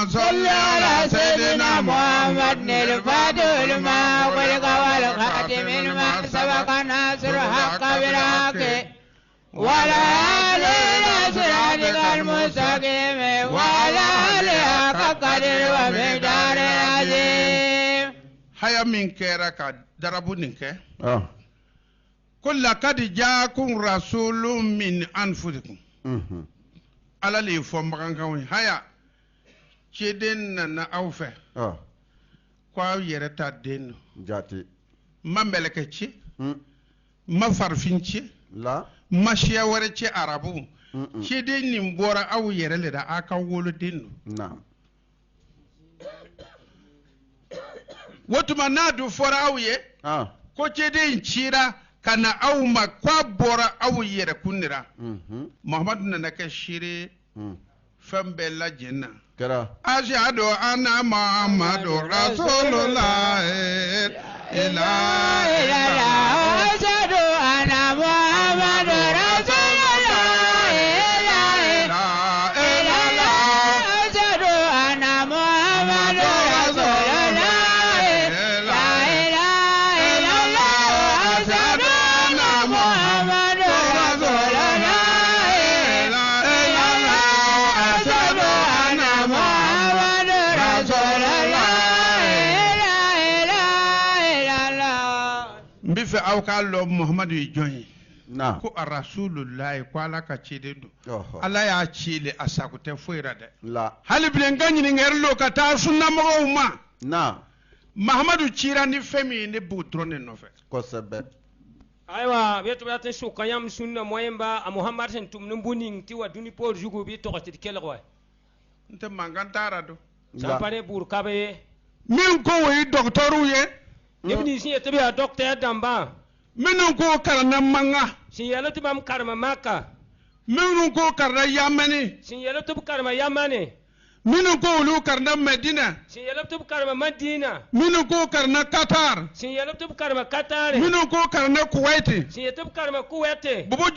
صل على سيدنا محمد الفاتح لما خلق والخاتم لما سبق الناصر الحق بالحق وعلى آله صراطك المستقيم وعلى آله حق قدر ومقدار العظيم. هيا من كيرك دربونك كل قد جاءكم رسول من أنفسكم على لي فمغانغوي هيا چedin na awfe kwa yereta den jati ma meleke ci ma farfin ci la ma sheware ci arabu chedin nim bora aw yerele da aka wolo den na wotuma na du fora awye ko chedin chira kana aw ma kwa bora aw yere kunira muhammad na ka shire fambe la jenna أشهد أن محمد رسول الله لا إله إلا الله أشهد أن محمد رسول الله لا إله إلا الله أشهد أن محمد رسول الله لا إله إلا الله أشهد أن محمد رسول الله لا إله إلا الله bife awka lo muhammadu joyi na ko rasulullah ko ala ka cede do ala ya cile asakute foira de la hali bilen ganyi ni ngerlo ka ta sunna mo ma na muhammadu cira ni femi ni butrone no fe ko sebe aywa beto batin sukayam sunna moyemba a muhammad sen tum numbuning ti wa duni por jugo bi to ti kelgo nte mangantara do sampare bur kabe min ko wi doctoru ye ibni sin yete biya docteur damba min ko karna manga sin yele tibam karma maka min ko karna yamani sin yele tib karma yamane min ko lu karna medina sin yele tib karma madina min ko karna qatar sin yele tib karma qatar min ko karna kuwait sin yete tib karma kuwait bobo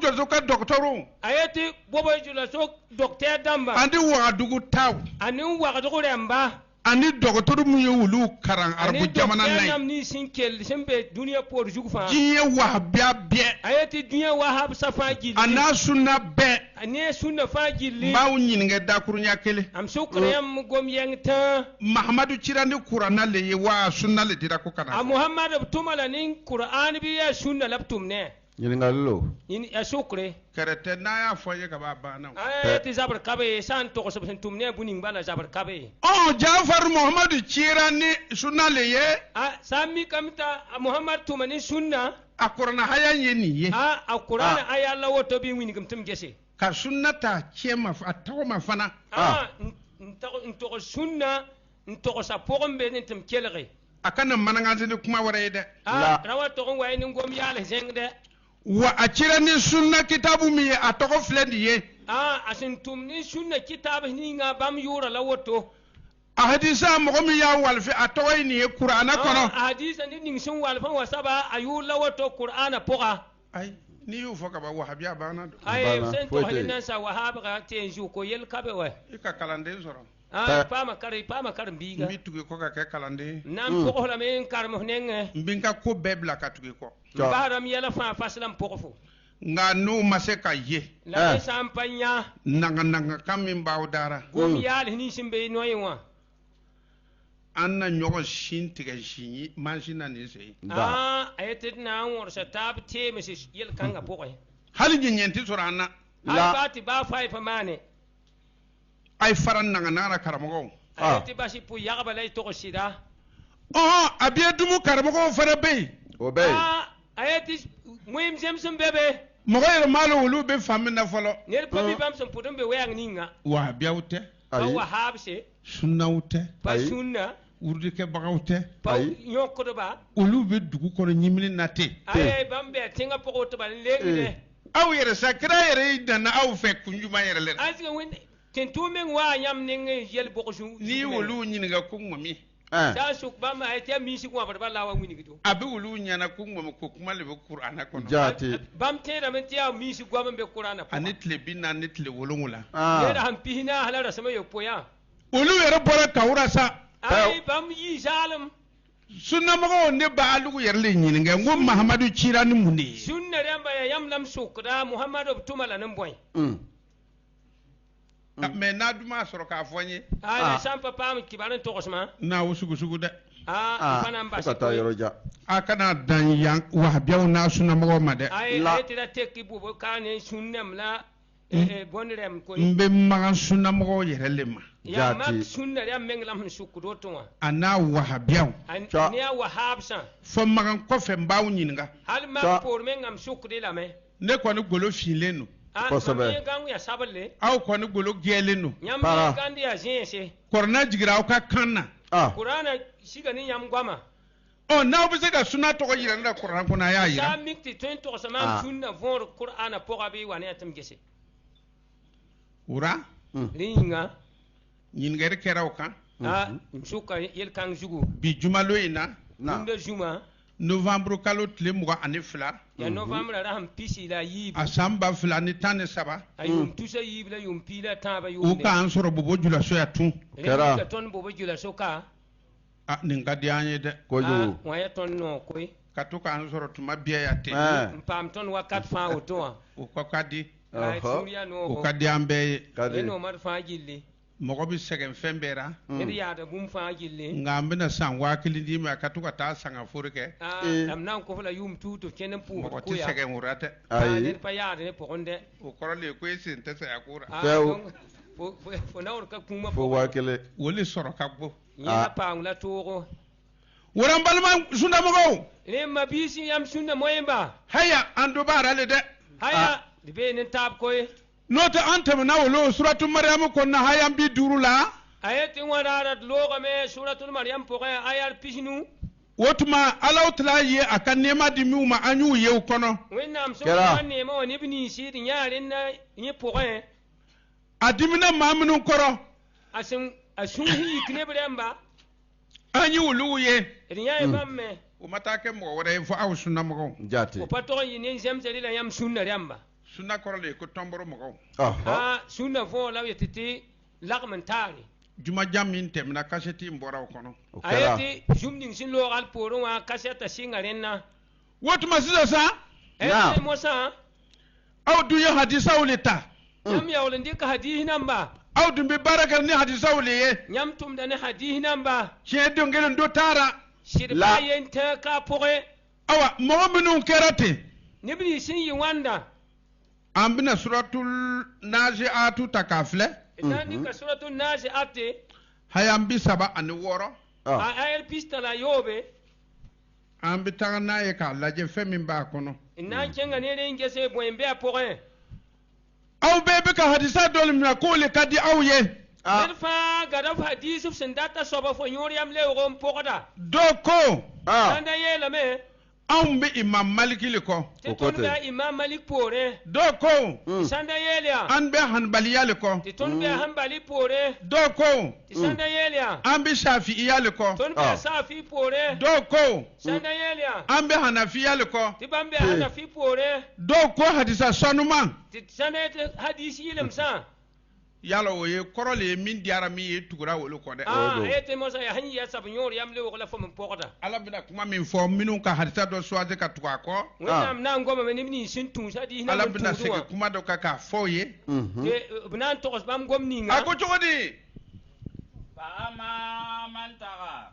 jot ka doctoru ayeti bobo jula so docteur damba andi wa dugu taw ani wa dugu remba ani docteur mu yewulu karan arbu jamana nay ani ni sinkel sembe dunia por jugufa jiye wa bia be ayeti dunia wa hab safa gili ana sunna be ani sunna fa gili baw nyinge dakuru nyakele am sukrayam gom yengta muhammadu cirandi qur'ana le wa sunna le dira ko kana a muhammadu tumala nin qur'an bi ya sunna laptum ne yin ngallo yin asukre karate na ya foye ka baba na ayati zabar kabe san to ko sabun tumne buning bana zabar kabe jafar muhammadu cirani sunna le ye sami kamta muhammad tumani sunna a qur'ana hayan yeni ye a qur'ana aya Allah woto bi wini gumtum gese ka sunnata cema fa taw ma fana nto sunna nto sa pogombe nitum kelere akana mananga ni kuma wara de rawa to on wayni ngom yale zengde wa a cirani sunna kitabu mi a togo flendi ye asin tumni sunna kitabu ni nga bam yura la woto a hadisa mo mi ya walfi a togo ni ye qur'ana kono hadisa ni ning sun walfa wasaba ayu la woto qur'ana poga ay ni yu foka ba wahabiya bana do ay sen to halina sa wahaba ga tenju ko yel kabe wa ika kalande soro pama kar mbiga mbi tugi ko ka ke kalande nan ko hola men kar mo nenge mbinka ko bebla ka tugi ko baram yela fa faslam pokofo nga no maseka ye la sampanya nanga kamin bawdara gom yal ni simbe noywa anna nyogo shin tiga shinyi mashina ne sai ayete na wor sa tab te mesis yel kanga pokoy hali nyenti sorana la bati ba fay fa mane ay faran nanga nara karamo ayete bashi pu yagba lay to sida abiya dumu karamo fara bay o bay ayete muhim zemsum bebe mogo yere malo wulu be famina folo ne papi bam sum pudum be wayang ninga wa biya wute wa habse sunna wute pa sunna urdi ke bagawte ay yokodo ba ulu be dugu kono nyimini nate ay bambe tinga poko to ba legile aw yere sakra yere dana aw fe kunjuma yere le asga wende ten tumen wa nyam ninge yel bokoshu ni wulu nyinga kungmami sa suk bama ay te mi sikwa ba la wa wini gitu abi wulu nyana kungmami ko kuma le qur'ana kono jati bam te da men tiya mi sikwa be qur'ana anitle binna anitle wolungula yera ham pihina halara sama yo poya olu yɛrɛ bɔra kawura sa ai bam yi zalim sunna mɔgɔw ne ba alugu yɛrɛ le ɲininka n ko mahamadu cira ni mun de ye sunna ramba ya yamlam sukra muhammadu tumala nan boy mais n'a duma sɔrɔ k'a fɔ n ye ai sampa pam kibaran togosma n'a wo sugu dɛ fana mbasi ka taa yɔrɔ ja a kana dan yan wahabiyaw n'a sunna mɔgɔw ma dɛ ai tira tekki bubo kane sunnam la bonrem ko n bɛ magan sunna mɔgɔw yɛrɛ le ma ya mak sunna ya menglam sukdo to a n'a wahabiyaw ni ya wahabsa fɔ magan kɔfɛ n b'aw ɲininka hal ma por mengam sukde la me ne kɔni golo filen don kosɛbɛ aw kɔni golo gɛɛlen don nyam gandi ya jense kɔrɔna jigira aw ka kan na qur'ana siga ni nyam gwama n'aw bɛ se ka sunna tɔgɔ yira ne la kɔrɔna kɔnɔ a y'a yira sa mikti tun tɔgɔ sama sunna vor qur'ana poga bi wani atam gese ura linga ɲininkali kɛra o kan suka yel kan jugu bi jumalo in na nda juma novembre kalo tile 22 ya novembre raham pisi la yib a san 2013 ayum tusa yib la yum pila taba yum u ka an sɔrɔ bobo julaso ya tun kɛra ka ton bobo julaso ka nin ka di an ye dɛ kojugu wa ya ton no koy ka to k'an sɔrɔ tuma biya ya tɛ pam ton wakat fa o to o ko ka di o ka di an bɛɛ ye no mar fa gilli mɔgɔ bɛ sɛgɛn fɛn bɛɛ ra ya da bum fa gilli nka an bɛna san 1000 di ma ka to ka taa sanga fori kɛ am nan ko fala yum tuto kenen pu mɔgɔ tɛ sɛgɛn wura tɛ ayi pa ya de pogonde o kɔrɔ le ko e sen tɛ saya kura fo nawr ka kuma fo wakele wole sɔrɔ ka bɔ ya pa ngla togo wuran balma sunna mɔgɔw ne mabisi yam sunna moyemba haya an do bara le dɛ haya de be ne tab koy n'o tɛ an tɛmɛna olu suratu mariyamu kɔnɔna haya bi 5 la ayati wadarat loga me suratul maryam poga ayar pisinu o tuma alaw tila ye a ka nɛɛma di minnu ma an y'u ye o kɔnɔ wennam so nɛɛma wa nibni sidi nyarin na nye poga a dimina maa minnu kɔrɔ asun hi knebremba an ye olu ye riya bamme o ma taa kɛ mɔgɔ wɛrɛ ye fɔ aw sunna mɔgɔw jate o pato yin zemzeli la yam sunna ramba sunna kɔrɔ le ko tɔnbɔrɔ mɔgɔw sunna fo la yetiti lagmentari jumajan min tɛmɛna kasɛti in bɔra o kɔnɔ ayati jumning sin lo al poro wa kaseta singarenna o tuma sisan sa mosa aw dun ye hadisaw le ta nyam yawlendi ka hadihi namba aw dun bɛ baara kɛ ni hadisaw le ye nyam tum da ne hadihi namba tiɲɛ don kelen do taara sirba yenta ka poge awa mɔgɔ minnu kɛra ten nibni sin yi wanda an bɛna suratul nazi'atu ta k'a filɛ nani ka suratul nazi'ati hayan bi 76 ayel pistala yobe an bɛ taga n'a ye k'a lajɛ fɛn min b'a kɔnɔ n'a cɛnga ne de ngese boyen be poge aw bɛɛ bɛ ka hadisa dɔ minɛ k'o le ka di aw ye fa gadaf hadisu sindata soba fo nyoriam le wo pogoda dɔ ko anda yela me anw bɛ imam maliki le kɔ ton bɛ imam malik pore dɔ ko sanda yelia an bɛ hanbaliya le kɔ ton bɛ hanbali pore dɔ ko sanda yelia an bɛ shafi'iya le kɔ ton bɛ safi pore dɔ ko sanda yelia an bɛ hanafiya le kɔ tiban bɛ hanafi pore dɔ ko hadisa sɔnuma sanda hadisi ilim sa yala o ye kɔrɔ le ye min diyara min ye tugura wolo kɔ dɛ ete mosa ya hanyi ya sabu nyori yam le wala fo min pogoda ala bɛna kuma min fɔ minnu ka hadisa dɔ suwaze ka tugu a kɔ wala na ngoma me ni sin tun sadi na ala bɛna segin kuma dɔ ka k'a fɔ ye bnan togos bam gomni nga a ko cogo di fa ama man taga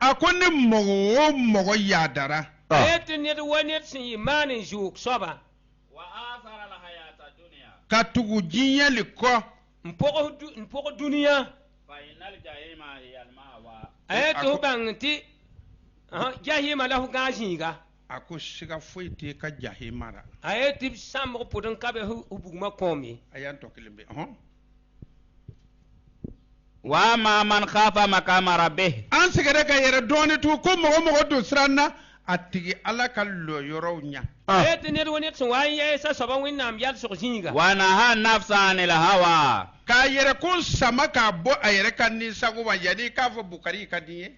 a ko ni mɔgɔ o mɔgɔ yaadara ete ne de wani sin imani juk soba wa athara la hayata dunya ka tugu diɲɛ le kɔ mpogo duniya fa inal jahima hiya al mawa ayatu bangti jahima lahu gajiga a ko siga foyi tɛ ka jahima ra ayati samgo podon kabe hubuguma komi ayan to kelen bɛ wa ma man khafa maqama rabbih an sɛgɛrɛ ka yɛrɛ dɔɔni tugu ko mɔgɔ mɔgɔ don siran na a tigi ala ka lɔ yɔrɔw ɲa ayet ne woni so wa ya sa so ba wẽnnaam yal so zinga ونهى النفس عن الهوى ka yɛrɛ ko sama k'a bɔ a yɛrɛ ka ninsago ma yanni k'a fɔ bukari ka di ye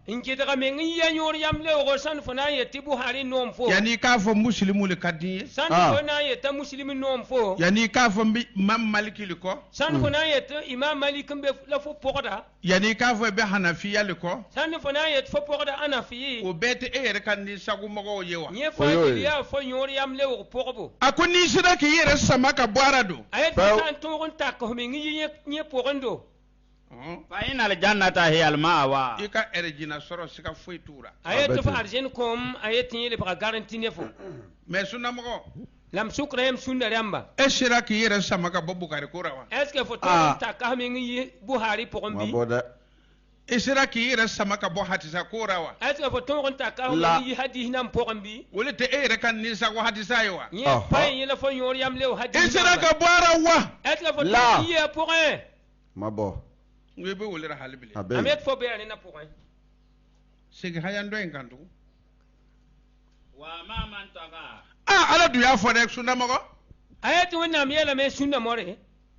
in kɩdga meng n ya yõor yam leoogo sãn fo na n yetɩ buhari noom fo yanni k'a fɔ muslimu le ka di ye sãn fo na n yeta muslim noom fo yanni k'a fɔ imam maliki le kɔ sãn fo na n yetɩ imam malik n be la fo pʋgda yanni k'a fɔ i bɛ hanafiya le kɔ sãn fo na n yet fo pʋgda anafiyi o bɛɛ tɛ e yɛrɛ ka ninsago mɔgɔw ye wa yẽ fa tɩd yaa fo yõor yam leoog pʋgbo a ko n'i sera k'i yɛrɛ sama ka bɔ ara do a yet fo sã n tõog n tak f meng yẽ pʋgẽ do فإن الجنة هي المأوى i ka ɛrɛjina sɔrɔ siga foyi t'u la a yet fo arzen kom a yet yẽ lebga garanti ne fo mais sunnamɔgɔ lam sʋkra yam sũnda rãmba e sera k'i yɛrɛ sama ka bɔ bukari ko ra wa est ce que fo tõog n taka f meng yɩ buhari pʋgẽ bɩ i sera k'i yɛrɛ sama ka bɔ hatisa ko ra wa est ce que fo tõog n taka f meng yɩ hadis nan pʋgẽ bɩ o le tɛ e yɛrɛ ka ninsago hatisa ye wa yẽ pa yẽ la fo yõor yam leo i hadis sera ka bɔ ara wa est ce que fo tõog yɩa pʋgẽ n bɛ welera hali bile a met fo bɛa ne na pʋgẽ segi hayan dɔ in kan tugun وما من طغى ala dun y'a fɔ dɛ sunnamɔgɔ a yet wẽnnaam yeelame sũnda more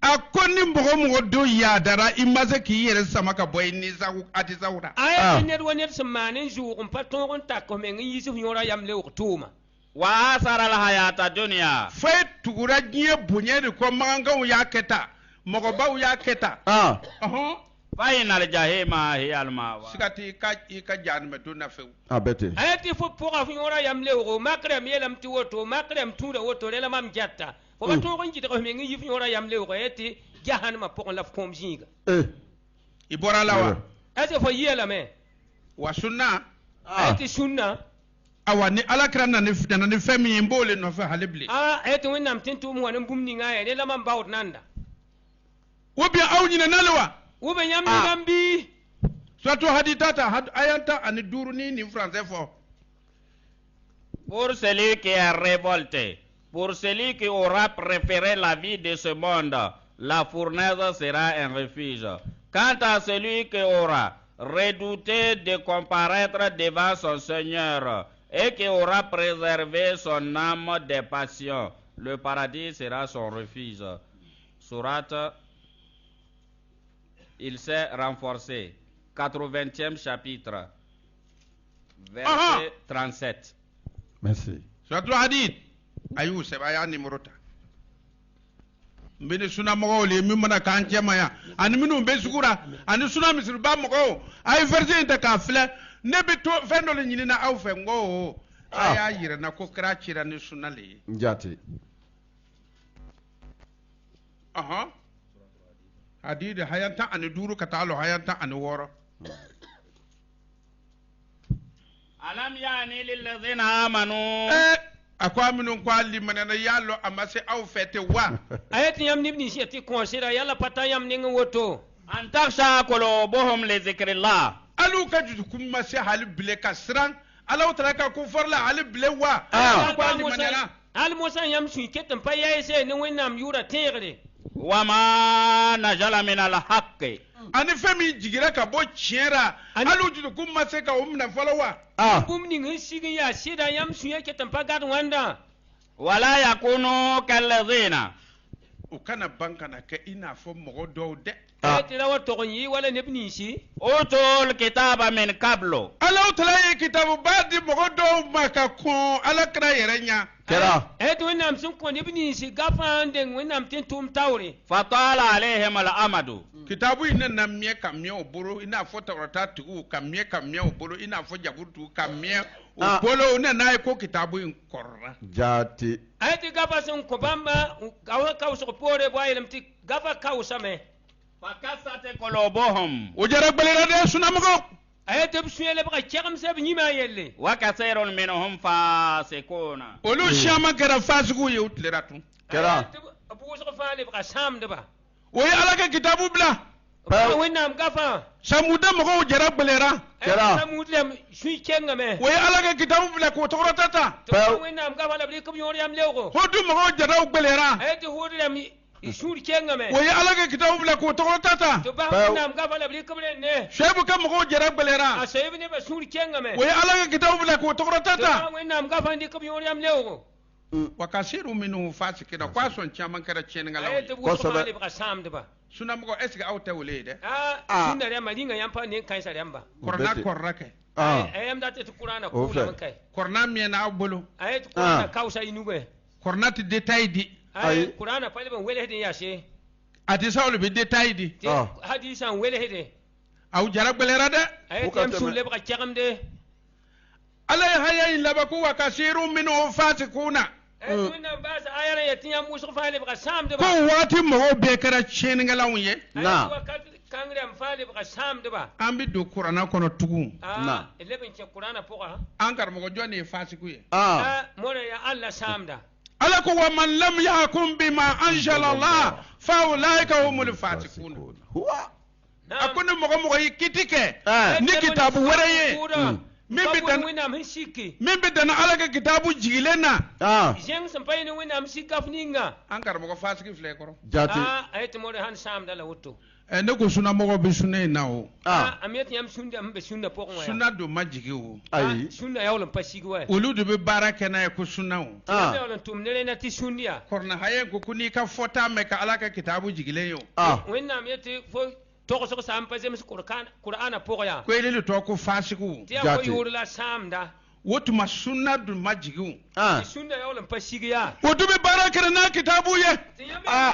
a ko ni mɔgɔ mɔgɔ do yaadara i ma se k'i yɛrɛ sama ka bɔ i ninsago hatisago ra a yet ned wa ned sẽn maan n zʋʋg n pa tõog n tak f meng n yɩs f yõora yam leoog tʋʋma وآثر الحياة الدنيا fo e tugura diɲɛ bonya de kɔ maganganw y'a kɛ ta mɔgɔbaw y'a kɛ ta فإن الجحيم هي المأوى siga tɛ i ka jahanamɛ don na fewu a yet tɩ fo pʋga f yõora yam leoogo makrɛm yeelame tɩ woto makrɛm tũuda woto rela mam gɛta fo ba tõog n gɩdg f meng n yɩ f yõora yam leoogo a yet tɩ jahanamã pʋgẽ la f kõom zĩiga i bɔra la wa est ce que fo yeelame wa sunna a yet tɩ sũnna awa ni alakira nana ni fɛn min ye n b'o le nɔfɛ hali bile a yet wẽnnaam tɩ n tʋʋm wa ne bũmb ninga ya rela mam baood nanda ou bien aw ɲinɛna le wa wo be yãmb ningam bɩ surtout haditata ayanta ani duuru ni nin français fɔ Pour celui qui est révolté, pour celui qui aura préféré la vie de ce monde, la fournaise sera un refuge. Quant à celui qui aura redouté de comparaître devant son Seigneur et qui aura préservé son âme des passions, le paradis sera son refuge. Sourate, il s'est renforcé. 80e chapitre, verset 37. Merci. surtout hadith ayu sɛbɛ a y'a numéro ta n bɛ ni suna mɔgɔw le min mana k'an cɛ ma yan ani minnu bɛ sugu la ani suna misiriba mɔgɔw a ye verset in ta k'a filɛ ne bɛ to fɛn dɔ le ɲinina aw fɛ n ko a y'a yira n na ko kira cira ni suna le ye Njati. hadith hayan tan ani duuru ka taa lɔ hayan tan ani wɔɔrɔ Alam yani lillazina amanu. a ko a minnu ko a limaniyana y'a lɔ a ma se aw fɛ ten wa a yet yãmb neb nins yetɩ kõosɩra yala pa ta yãmb ning woto An taksha qulubuhum li zikrillah. alu ka jusukun ma se hali bile ka siran alaw tara ka ko fɔrla hali bile wa ko a limaniyana al mosa yãmb sũy ket n pa yɛɛse ne wẽnnaam yʋʋra tẽegre Wama najala min al-haqqi. ani fɛn min jigira ka bɔ tiɲɛ ra alu jusukun ma se ka o minɛ fɔlɔ wa bũmb ning sẽn sig n yaa sɩda yãmb sũyã ket n pa gad wãnda Wala yakunu kallazina. o kana ban kana kɛ i n'a fɔ mɔgɔ dɔw dɛ a tɩ ra wa tog n yɩ wala neb ninsi Utul kitaba min qablu. alaw tara ye kitabu ba di mɔgɔ dɔw ma ka kɔn ala kira yɛrɛ ɲa Kɛra. a tɩ wẽnnaam sẽn kõ neb ninsi gafã n deng wẽnnaam tɩ n tʋʋm taoore Fatala alayhim al-amadu. kitabu in na miɛ ka miɛ o bolo i n'a fɔ tawrata tigiw ka miɛ o bolo i n'a fɔ jaburu tigiw ka miɛ o bolo ne n'a ye ko kitabu in kɔrɔra Jati. a tɩ gafa sẽn kõ bãmba a kaoosg poore bɔ a yeelame tɩ gafa kaoosame Fakasat qulubuhum. o jara gbɛlɛra dɛ sunamɔgɔ a ye tɩ b sũyã lebga kɛgemsɛ b yĩmã a yelle Wa kathirun minhum fasikuna. olu siama kɛra fasigiw ye u tilera tun Kɛra. b wʋsg fãa lebga sãamdba o ye ala ka kitabu bila wẽnnaam gafã samuda mɔgɔw jara gbɛlɛra Kɛra. samud lem sũy kẽngame o ye ala ka kitabu bila k'o tɔgɔrɔta ta tɩ wẽnnaam gafã la b rɩk b yõor yam leoogo hodu mɔgɔw jaraw gbɛlɛra a ye tɩ hood lem sũur kẽngame o ye ala ka kitabu bila k'o tɔgɔrɔta ta tɩ bas wẽnnaam gafã la b rɩk b rẽnne shuaibu ka mɔgɔw jara a gbɛlɛra soɛb nebã sũur kẽngame o ye ala ka kitabu bila k'o tɔgɔrɔta tɩ ta bas wẽnnaam gafã n dɩk b yõor yam leoogo wakasiru minhum fasikina kwa son chaman kara chen ngala ayete bu so mali ba sam de ba suna mo est ce que awta wule de sunna re malinga yampa ne kan sa remba korna korrake ayam da te qur'ana ko man kai korna mi na abulu ayete qur'ana kausa inube korna ti detail di ay qur'ana pale ban wele hedin yashe ati sawlu bi detail di hadisan wele hedin aw jaragbelera de ayete yam sulle ba chagam de ala haya illa baku wakasiru minhum fasikuna ko wati mo be kara chen ngala unye na kangre am fale ba sam de ba ambi do qur'ana kono tugu na leben che qur'ana poka ankar mo joni fasiku ye mo ya Allah samda ala ko wa man lam yahkum bima anzala Allah fa ulaika humul fasiqun huwa akuna mo yikitike ni kitabu waraye min bi dana ala ka kitabu jigile na jeng sampai ni winam sikaf ninga ankar mo fasiki fle koro jati ayet mo han sam dala wutto ne ko suna mo be sunne na o amiet yam sunde am be sunna pokon ya sunna do majigi o ay sunna yawlan pasigi wa oludu be baraka na ko sunna o yawlan tum ne na ti sunniya korna haye ko kuni ka fota me ka ala ka kitabu jigile yo winam yete fo toko soko sam pa jem qur'ana poko ya ko ile to ko fasiku ti ko yurla samda wotu ma sunna du majigu sunna yawlan pasigi ya wotu be baraka na kitabu ye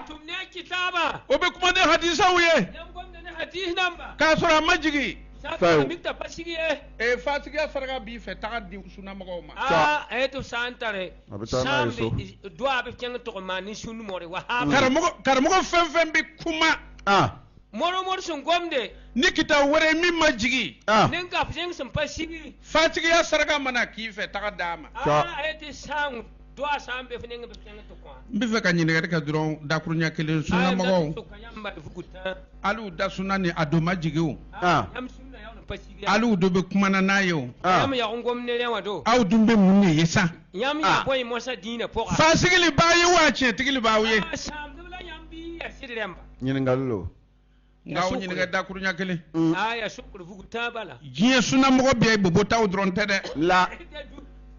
tum ne kitaba o be kuma ne hadisa ye yam gomna ne hadis namba ka sura majigi sa mikta pasigi e fasigi sarga bi fe taaddi sunna mo ma eto santare sambe do abe kenga to ma ni sunnu more wa karamo fem bi kuma moro sun gomde ni kita wore min majigi nin ka fjen sun pasigi fatigi ya sarga mana kife taka dama ayete sang do asam be fnen be fjen to kwa mbi ka nyine ga dron da kurnya kele sunna mago alu da sunna ni ado majigi o yam sunna ya pasigi alu do be kuma na nayo yam ya ngomne lewa do aw dumbe munne yesa yam ya boy mosa dina poka fasigili bayi wache tigili bawye sam de la yam bi asiremba nyine ngalulo ngaw ñi nga dakuru ñakele aya shukru fugu tabala jiye suna mo be bo taw dron tede la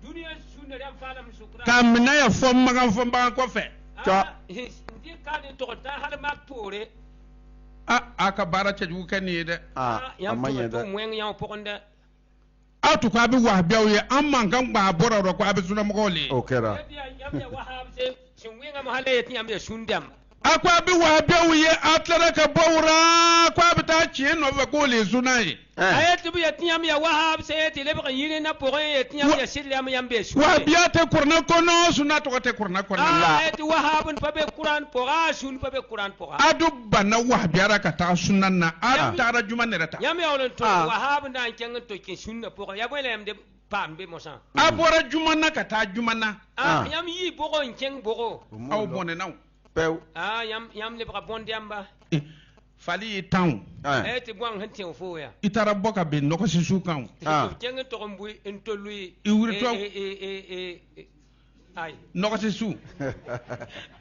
dunia sunna ram fala musukra kamina ya fom maga fom ba ko fe ta ndi ka de to ta har mak pore aka bara ce ju kan yi de amanya da mwen ya pokonda atu ka bi wa biawe amma kan ba bora ro ko abi suna mo le o kera yam ya wahab se shinwenga mahale yati yam ya shundam akwa bi wa biawe atlara ka bawra kwa bi ta ci no ba ko le sunai ayatu bi yati yam ya wahab se yati le ba yire na pore yati yam ya shirya yam be sunai wa biya te kurna kono suna to te kurna kono la ayatu wahab pa be quran pora sun pa be quran pora adu bana wa biya ka ta sunan na atara juma ne rata yam ya on to wahab na kenga to ke sunna pora ya bele yam de pambe mosan abora juma na ka ta juma na yam yi bogo nkeng bogo aw bone naw pew yam le bra bonde yamba fali town te bwang hanti fo ya itara boka be no ko si sukan kenga to mbu ento lui iwuri to ay no ko si su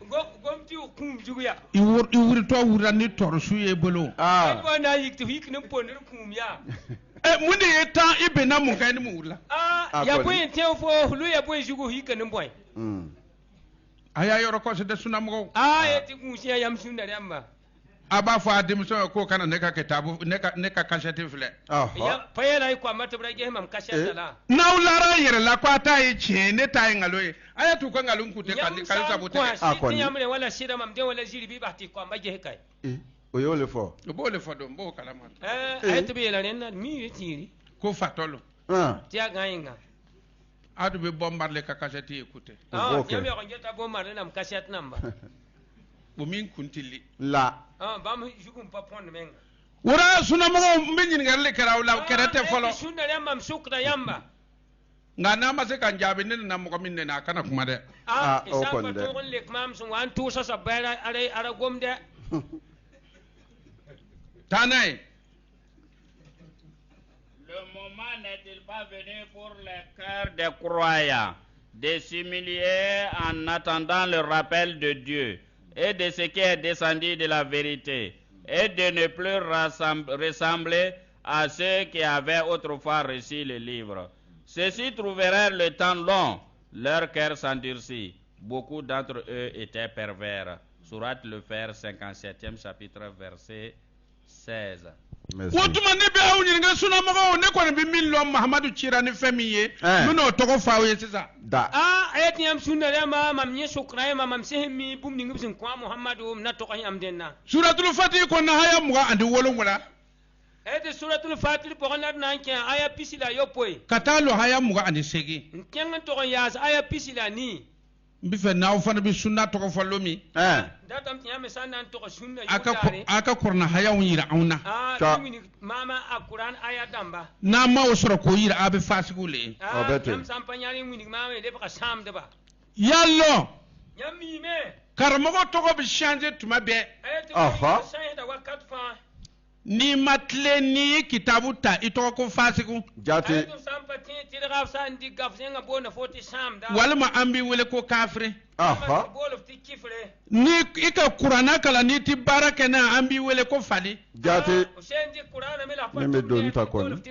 gom ti kum juguya iwuri to wura ni tor su ye bolo ko na yik to hik nem pon kum ya muni eta ibe na mun kai ni mu wula ya boy te fo lu ya boy jugu hik nem boy aya yoro ko se de suna mo ti kunshi yam sunna yamba aba fa adim so ko kana ne ka kitabu ne ka kashati fle ya payela ko amata brage mam kashata la naulara yere la ko ta yi che ne ta yi ngalo aya tu ko ngalun ku te kan kan sabote ni amre wala shida mam de wala jiri bi bahti ko ambaje kai o yo le fo do mbo kala man ayatu bi la nen mi yitiri ko fatolo ti agayinga adu be bombarder ka kashati écouter yam ya ko jeta bombarder nam kashat namba bo min kuntili la bam jugum pa pon menga wura suna mo mbinyin ngarle karaw la kerete folo sunna yamba sukra yamba ngana ma se kan jabe nen na mo ko minne na kana kuma de o kon de to gon lek mam sun wan tu sa bara ara gomde tanay. Le moment n'est-il pas venu pour les cœurs des croyants de s'humilier en attendant le rappel de Dieu et de ce qui est descendu de la vérité, et de ne plus ressembler à ceux qui avaient autrefois reçu le livre. Ceux-ci trouvèrent le temps long, leur cœur s'endurcit, beaucoup d'entre eux étaient pervers. Sourate le Fer, 57e chapitre, verset 16. Wotuma ne be aw nyinga suna mago ne ko be min lo Muhammadu chira ni famiye muno to ko faawe sisa da ayati am sunna le ma mam nye sukra ma mam sehmi bum ni ngibsin kwa Muhammadu na to kan am denna suratul fatih ko na haya muga andi wolongula ayati suratul fatih bo kan na nke aya pisila yopoy katalo haya muga andi segi nkenga to kan yas aya pisila ni mbife naw fana bi sunna to ko fallomi datam tiame sanna to ko sunna aka korna haya wira auna mama alquran aya damba na ma osoro ko yira abe fasigule tam sampanyani wini mama le ba sam de ba yallo yami me karmogo to ko bi changer tuma be aha da wakat fa ni matle ni kitabu ta ito ko fasigu jate walma ambi wele ko kafre aha ni ika qur'ana kala ni ti baraka na ambi wele ko fali jate meme don ta kon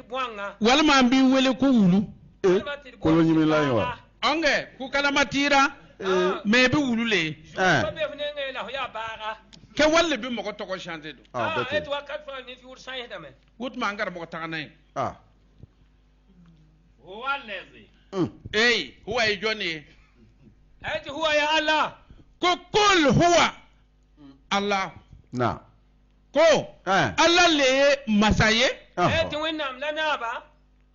walma ambi wele ko wulu ko nyimi la yo onge ku kala matira me be wulule ke walle bi moko to ko changer do et wakat fa ni fi wur sañ dame wut ma ngar moko taxanay wallazi huwa joni ayati huwa ya Allah ko kul huwa Allah na ko Allah le masaye ayati wennam lana ba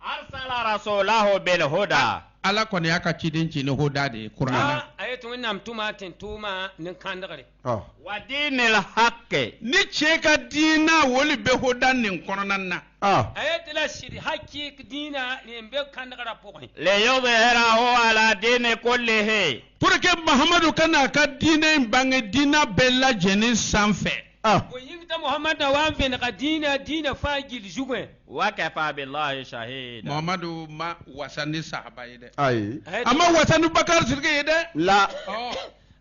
arsala rasulahu bil huda ala kɔni y'a ka ciden ci ni hoda de Kur'ana. A ye tun nam tuma ten tuma ni kandagare. Wa dinil haqqi. Ni cɛ ka diina woli bɛ hoda nin kɔnɔna na. A ye tila siri hakki diina nin bɛ kandagara pɔgɔn. Le yudhhirahu ala dini kullihi. Pour que Mahamadu kana ka diinɛ in bange diina bɛɛ lajɛlen sanfɛ. O yingita Muhammad na wan fe na ka diina fa gil jugwe. Wa kafa billahi shahida. Muhammadu ma wasani sahaba ye dɛ. Ayi. Ama wasani Bakar Sidiki ye dɛ. La.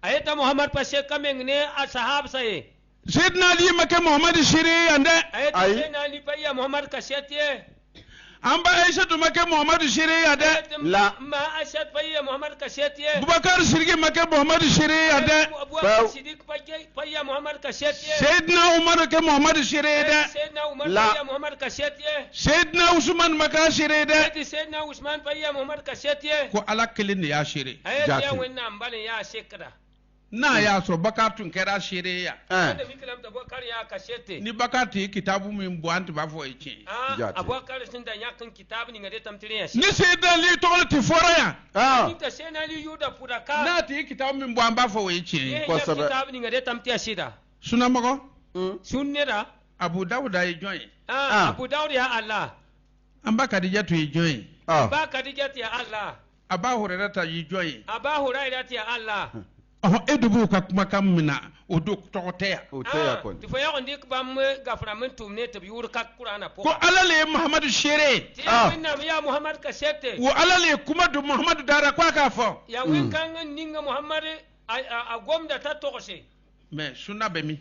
Ayeta Muhammad pa se kameng ne ashab saye. Sayyidina Ali ma ke Muhammad shiri yande. Ayeta Sayyidina Ali pa ya Muhammad ka setiye. Amba Aisha to make Muhammad shiri yade. La. Ma Aisha pa ya Muhammad ka setiye. Bubakar Sidiki make Muhammad shiri yade. Abubakar Sidiki pa ya Muhammad ka setiye. Sayyidina Umar ke Muhammad shiri yade. Sayyidina Umar pa ya Muhammad ka setiye. Sayyidina Usman ma ka shiri yade. Sayyidina Usman pa ya Muhammad ka setiye. Ko ala kelin ne ya shiri. Ayeta ya wenna mbale ya shekra. Na ya so Bakar tun kɛra seere ya. Ni Bakar ti kitabu min bɔ an tun b'a fɔ ye tiɲɛ. Abubakar sin da yakin kitabu ni ngade tamtire ya. Ni Seydina Ali tɔgɔ ti fɔra yan. Ni ta Seydina Ali yuda pudaka. N'a ti kitabu min bɔ an b'a fɔ o ye tiɲɛ ye. Kosɛbɛ. Kitabu ni ngade tamtire sida. Sunamɔgɔ. Sunnera. Abu Dawuda ye jɔn ye. Abu Dawuda ya Allah. An ba Kadija tu ye jɔn ye. Ba Kadija ya Allah. Aba Hurairata ye jɔn ye. Aba Hurairata ya Allah. E de b'u ka kumakan min na o do tɔgɔ tɛ yan. O tɛ yan kɔni. Tifo ya ndi ba mu gafara min tumne tabi yur ka Qur'ana po. Ko Ala le ye Muhammadu seere. Ya ya Muhammad ka sete. Wa Ala le ye kuma do Muhammadu dara ko a k'a fɔ. Ya win kan ninga Muhammad a gomda ta tɔgɔse. Mais sunna bɛ min?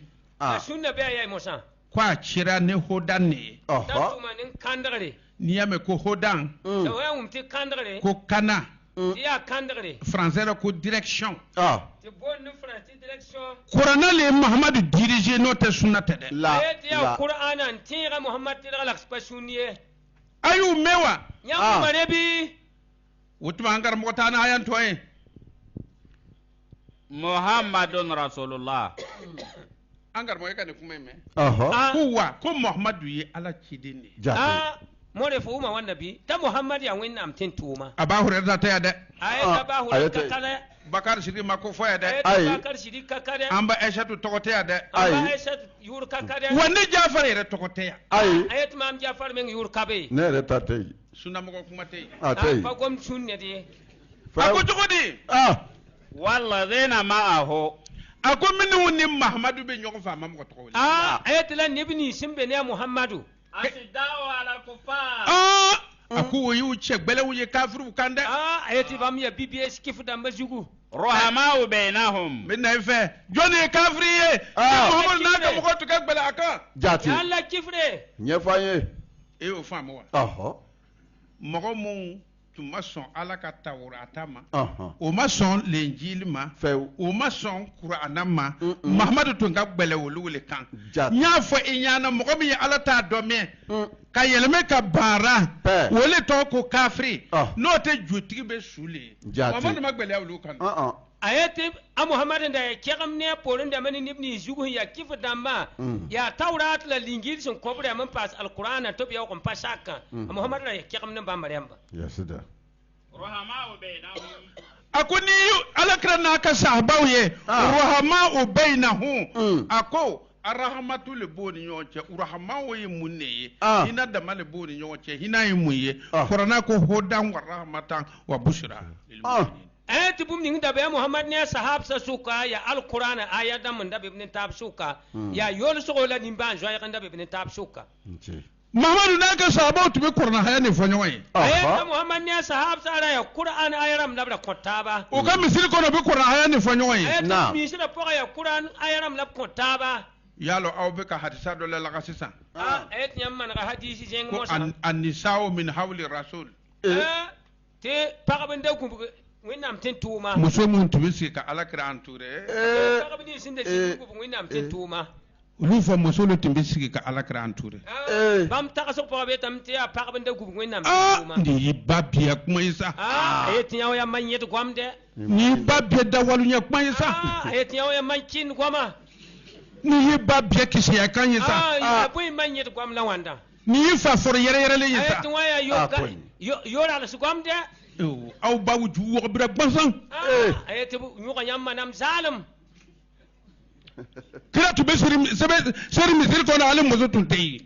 Sunna bɛ ya Musa. Ko a cira ne hodan ne ye. Tuma nin kandagare. N'i y'a mɛn ko hodan. O ya umti kandagare. Ko kana. Ya kandagare. Français la ko direction. Ti bon ni français direction. Qur'ana le Muhammad dirige n'o tɛ sunna tɛ dɛ. Ya Qur'ana ntira Muhammad tira la spasuniye. Ayu mewa. Nyamu manebi. Wutuma an karamɔgɔ taa na ayan tɔ ye. Muhammadun Rasulullah. An karamɔgɔ ka nin kuma in mɛn. Ko wa ko Muhammadu ye Ala ciden de ye. More fo uma wanda bi ta Muhammad ya wenna am tentuma Aba Hurairah ta ya dɛ. Ayeta ba Hurairah kala Bakar Sidiki ma ko fɔ ya dɛ. Bakar Sidiki kakare. An ba Aisha tu tɔgɔ tɛ ya dɛ. Aba Aisha yur kakare. Wa ne Jafar yɛrɛ tɔgɔ tɛ ya. Ayet mam Jafar men yur kabe. Ne yɛrɛ ta tɛ yen. Sunnamɔgɔ kuma tɛ yen. Tɛ yen. Fa gom sunne de. A ko cogo di? Walladhina ma'ahu. A ko minnu ni Muhammadu bɛ ɲɔgɔn fɛ a ma mɔgɔ tɔgɔ wele. Ayetla nebini simbe ne Muhammadu. Asidaw ala kufar. A ko o y'u cɛ gbɛlɛw ye kafiriw kan dɛ. Ayeti bam ya BBS kifu da majugu. Ruhamau bainahum. Min na fɛ jɔnni ye kafiri ye. Muhammadu n'a ka mɔgɔw tun ka gbɛlɛ a kan. Jate. Yala kifre. Ɲɛfɔ an ye. E y'o faamu wa? Mɔgɔ mun tu ma sɔn ala ka tawurata ma o ma sɔn lenjili ma o ma sɔn kurana ma mahamadu tun ka gbɛlɛ olu le kan n y'a fɔ i ɲana mɔgɔ min ye ala t'a dɔn mɛn ka yɛlɛmɛ ka baara o le tɔgɔ ko kafiri n'o tɛ jotigi bɛ su le mahamadu ma gbɛlɛ olu kan ayete a muhammad da kegam ne porin da mani nibni zugu ya kifa damma ya taurat la lingil sun kobre man pas alquran to biya ko pasaka muhammad da kegam ne ba maryam ba yasida rahama bainahum akuni alakra na ka sahabaw ye rahama bainahum ako arahmatu le boni nyonche urahama wo ye munne ye ina da male boni nyonche hina ye munye qur'ana ko hodan wa rahmatan wa bushra lil mu'minin ayati bum ning da be muhammad ne sahab sa suka ya alquran aya da mun da be ibn tab suka ya yol so la nimba joya kan da be ibn tab suka muhammadu na ka sahaba to be qur'an haya ne fonyo yi ayati muhammad ne sahab sa ara ya qur'an ayaram da kotaba o ka misiri ko no be qur'an haya ne fonyo yi ayati misiri po ya qur'an ayaram la kotaba yalo aw be ka hadisa do la sisan ayati nyamman ga hadisi jeng mo sa an-nisa'u min hawli rasul te pagabin da ku winam tin tuma muso mun tubisi ka alakira anture pagabin sin da shi ku winam tin tuma ulu fa muso lu tubisi ka alakira anture bam ta so pagabe tam te pagabin da ku winam tin tuma ni babiya kuma isa ayati yawo ya manyet gwamde ni babiya da walu nya kuma isa ayati yawo ya mankin gwama ni yi babiya kisi ya kan isa ya boy manyet gwam la wanda ni yi fa for yere le isa ayati waya yo la su gwamde aw ba wuju wo bira gbansan ayati nyuga nyamma nam zalim kira tu be seri misiri ko na ale muso tun tɛ yen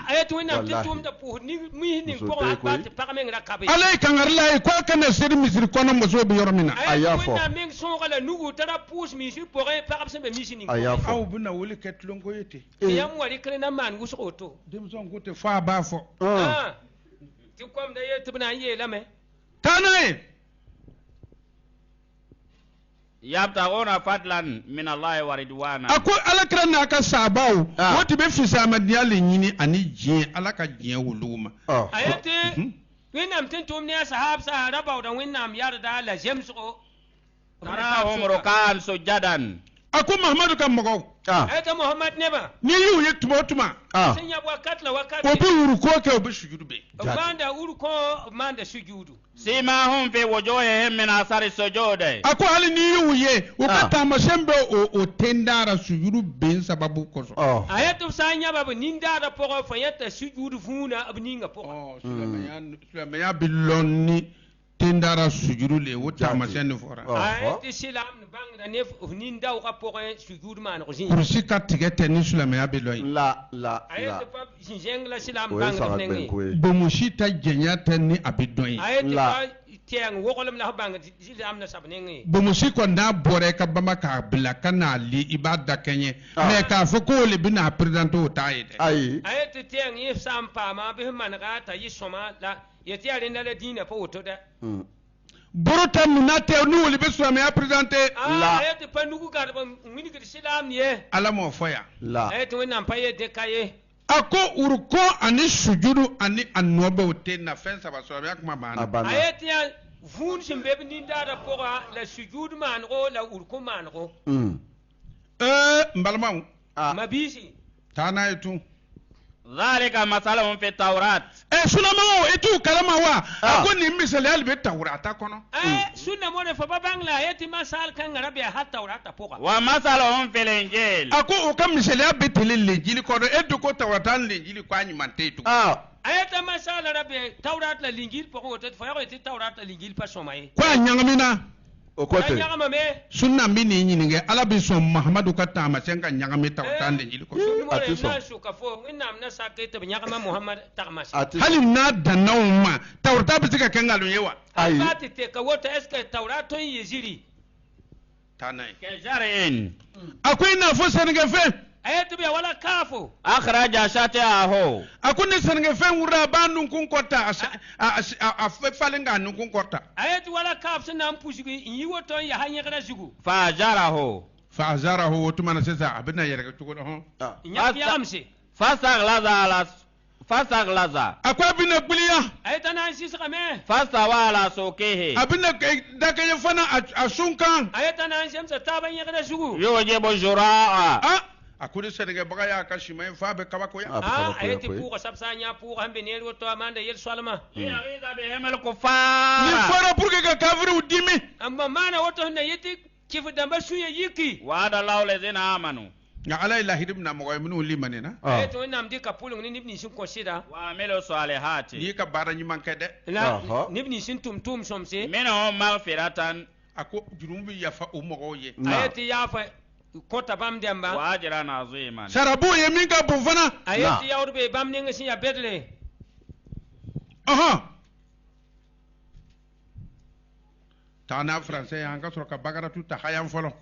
ayati winam tin tum da pu ni mi ni ko ba ti pagame ngra kabe ale kangar la ko kana seri misiri ko na muso be yɔrɔ min na ayafo winam min so gala nugu tara pus mi si po ga pagam se be mi sini ayafo aw buna wuli ketlon ko yete yam wari kre na man guso to demson ko te fa ba fo ti kom da yete bna yela me tanaye yabtaguna fadlan min Allah wa ridwana ako alakra na ka sabaw woti be fisa madiya le nyini ani jin alaka jin wuluma ayati winam tin tum ne sahab sa rabaw da winam yarda la jemso tara umrukan sujadan ako muhammadu kan mogo ayata muhammad neba ni yu ye tuma sun ya wakati obi uruko ke obi sujudu be manda uruko manda sujudu simahum fi wujuhihim min athari sujudi ako hali ni yu ye ukata mashembe o tendara sujudu ben sababu koso ayatu sanya babu nindara pogo fayata sujudu funa abninga pogo sulamaya bilonni tendara sujudu le wota masene fora ayati silam bang da ne ninda o kapogo sujudu man ko sin kursi ka tigete ni sulamaya biloi la ayati pap jengla silam bang da nengi bomushi ta jenya tan ni abidoi ayati tiang wokolum la bang silam na sabnengi bomushi ko na bore ka bama ka bla kana li ibada kenye me ka foko le bina presidento taide ayati tiang yi sampa ma be man ga ta yi soma la yeti ale na la dina po to da borota munate nu woli be suame ya presidente la ayati panugu ka ba ngini ki silam ye ala mo foya la ayati wona paye de kaye ako urko ani sujudu ani anobe ote na fensa ba suame ya kuma bana ayati ya vun simbe ni dara po la sujudu man ro la urko man ro mbalma mabisi tana etu dhalika masalahum fi tawrat sunama wo etu kalama wa ako ni misali albe tawrata kono sunna mo ne fa babangla ayati masal kan arabe ha tawrata poka wa masalahum fil injil ako o kam misali abe tele injili kono edu ko tawrata injili kwa ni mantetu ayata masal arabe tawrat la injil poko to fa yati tawrat la injil pa somaye kwa nyangamina okote sunna mbini nyinige ala bi so muhammadu ka tama senga nyagame tawrata injili ko hali na danawma tawrata bi tika kenga lo yewa ayati te ka wota eske tawrato yeziri tanai ke jarin akwai na fo senga fe ayati bi wala kafu akhraja shati'ahu akuni senga fe wura banu kun kota a falinga nun kun kota ayati wala kafu sana mpushigi yi woto ya hanya kada shugu fa'azarahu tumana sesa abina yerga tuko ho nyaki amse Fasaglaza. Akwa bina buliya. Ayetana sisaka me. Fasawala sokehe. Abina dakaye fana asunkan. Ayetana shamsa taban yakada sugu. Yoje bojura. Ah, akuri senege bagaya akashima fa be kabako ya. Ayeti puga sabsanya puga hambe nelu to amanda yel swalama. Yariza behemel kufara. Ni fara purke ka kafiri udimi. Amma mana woto na yeti kifu damba suya yiki. Wa'ada Allahu allazina amanu. Ya ala ilahi ibn mogoy minu limane na. Ayeto nam di kapulu ni nibni sun konsida. Wa amilu salihati. Ni ka bara nyiman kede. La nibni sun tum somse. Minhum maghfiratan. Ako junumbi yafa umogoye. Ayeti yafa kota bam demba. Wa ajran aziman. Sarabu ye minga bufana. Ayeti yawrbe bam nenga sin ya bedle. Aha. Tana français yanga sur ka bagara tout tahayam folo.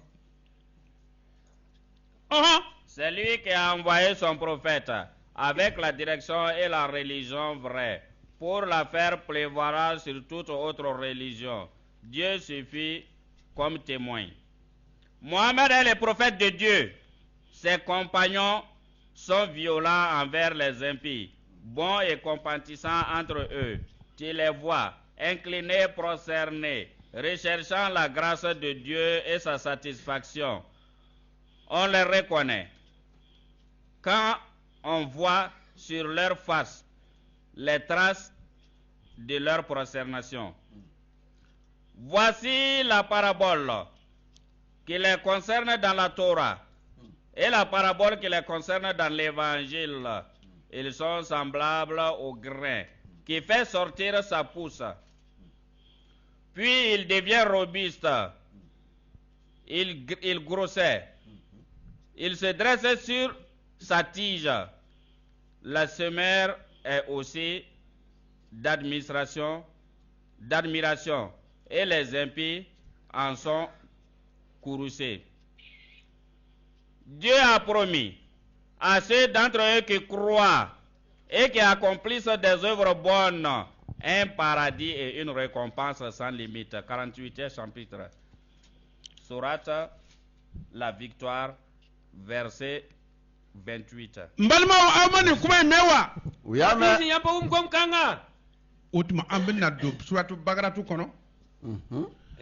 C'est lui qui a envoyé son prophète avec la direction et la religion vraie pour la faire prévaloir sur toute autre religion. Dieu suffit comme témoin. Mohammed est le prophète de Dieu. Ses compagnons sont violents envers les impies, bons et compatissants entre eux. Tu les vois, inclinés, prosternés, recherchant la grâce de Dieu et sa satisfaction. On les reconnaît quand on voit sur leur face les traces de leur prosternation. Voici la parabole qui les concerne dans la Torah et la parabole qui les concerne dans l'Évangile. Ils sont semblables au grain qui fait sortir sa pousse. Puis il devient robuste. Il grossit. Il se dresse sur sa tige. La semeur est aussi d'admiration, et les impies en sont courroucés. Dieu a promis à ceux d'entre eux qui croient et qui accomplissent des œuvres bonnes un paradis et une récompense sans limite. 48e chapitre. Sourate La Victoire, verset 28. Mbalma amani kuma mewa. Uyama. Sisi yamba kanga. Utma ambina do suratu bagaratu kono.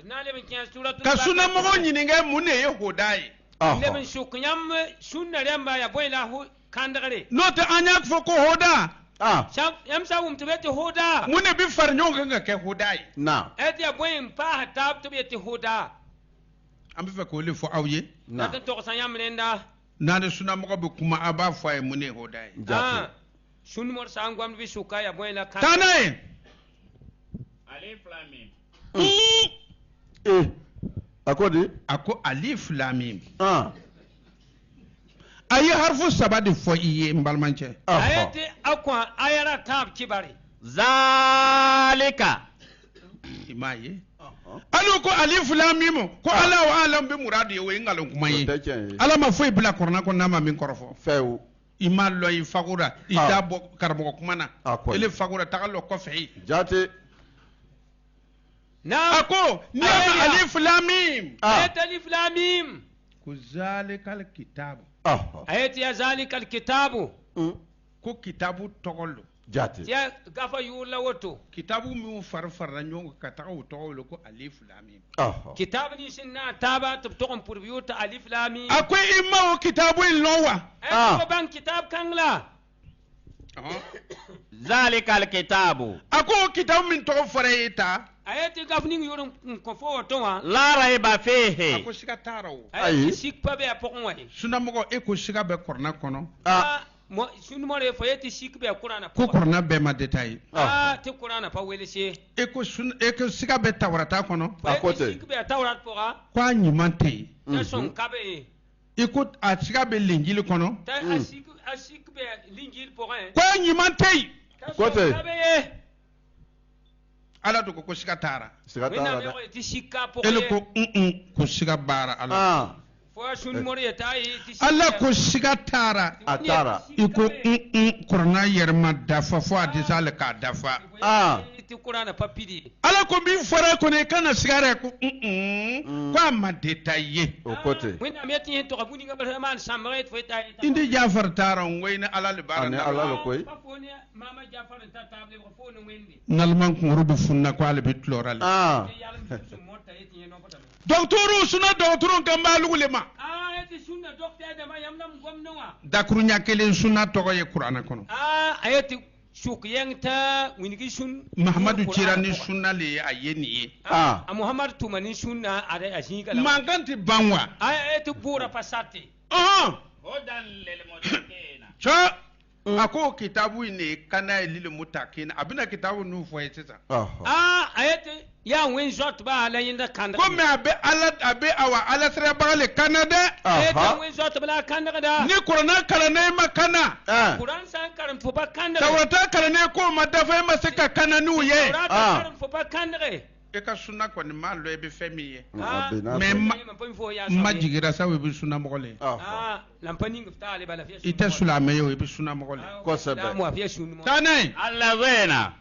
Nale bin kiyan suratu. Kasuna mo nyininga munne ye hodai. Leben shuknyam sunna yamba ya boyla hu kandagare. Note anyak foko hoda. Sham yamsa tubeti hoda. Munne bi farnyonga nga ke hodai. Na. Eti ya boyin pa hatab tubeti hoda. Ambi fe ko le fo awye. Na to san yamlenda. Nane suna mo be kuma aba fo ay munne hodai. Sun mor sangwam bi suka ya boyla kan. Tanae. Alif Lam Mim. Akodi? Ako alif lam mim. Ayi harfu sabadi fo iye mbalmanche. Ayati akwa ayara tab kibari. Zalika. Imaye. Alo ko alif lam mim ko ala wa alam bi muradi we ngalon kuma yi. Ala ma fo ibla korna ko nama min korfo. Few. Ima lo yi fagura idabo karbo kuma na. Ele fagura tagallo ko fe. Jate. Na ako ni alif lam mim. Ayati alif lam mim. Kuzalikal kitabu. Ayati ya zalikal kitabu. Ko kitabu togollo. Jate. Ya gafa yula woto. Kitabu mi farfarra nyongo kataka utogollo ko alif lam mim. Kitabu ni sinna taba tubtokom purbiuta alif lam mim. Akwe imma o kitabu illowa. Ayati ban kitab kangla. Zalikal kitabu. Ako kitabu min togo fare ita. Ayati gafning yoron kofo wotowa. La raiba fihi. Ako siga tarawo. Ayati sikpa be apokon suna mogo eko siga be korna kono. Mo sunu mo refo yeti sikbe Qur'ana ko korna be ma detail. Te Qur'ana pa welese. Eko siga be tawrata kono. Akote. Sikbe tawrat poga. Kwa nyimante. Ta son kabe. Eko a siga be linjili kono. Ta asikbe linjil poga. Kwa nyimante. Kote. Ala to ko siga tara. Siga tara. Ti sikka poga. Ele ko ko siga bara ala. Allah ko siga tara atara iko Qur'ana yerma dafa fo hadisa le ka dafa Allah ko min fara ko ne kana sigara ko ko ma détaillé au côté indi Jafar tara ngoyna Allah le barana Allah le koy nalman ko rubu funna ko ala bitloral docteur suna docteur gamba lugulema dakuru nyakelen suna togo ye Qur'ana kono ayati shukiyanta winigi sun Muhammadu Tirani sunna le ayeni ye Muhammad tumani sunna ada ashinga manganti banwa ayati bura pasate hodan lil muttaqina cha ako kitabu ne kana lil muttaqina abina kitabu nu fo yetsa ayati ya wen jot ba la yinda kanda ko me abe awa ala sere bagale kanada ayati wen jot ba kanda da ni Qur'ana kala ne makana Qur'an san karam fo ba kanda tawrata kala ne ko madafa ma seka kana nu ye karam fo ba kanda e ka sunna ko ni ma lo e be femi ye mais ma jigira sa we be sunna mo gole lampani ngufta ale bala fi ite sulame yo e be sunna mo gole ko sabe mo fi sunna tanay allazina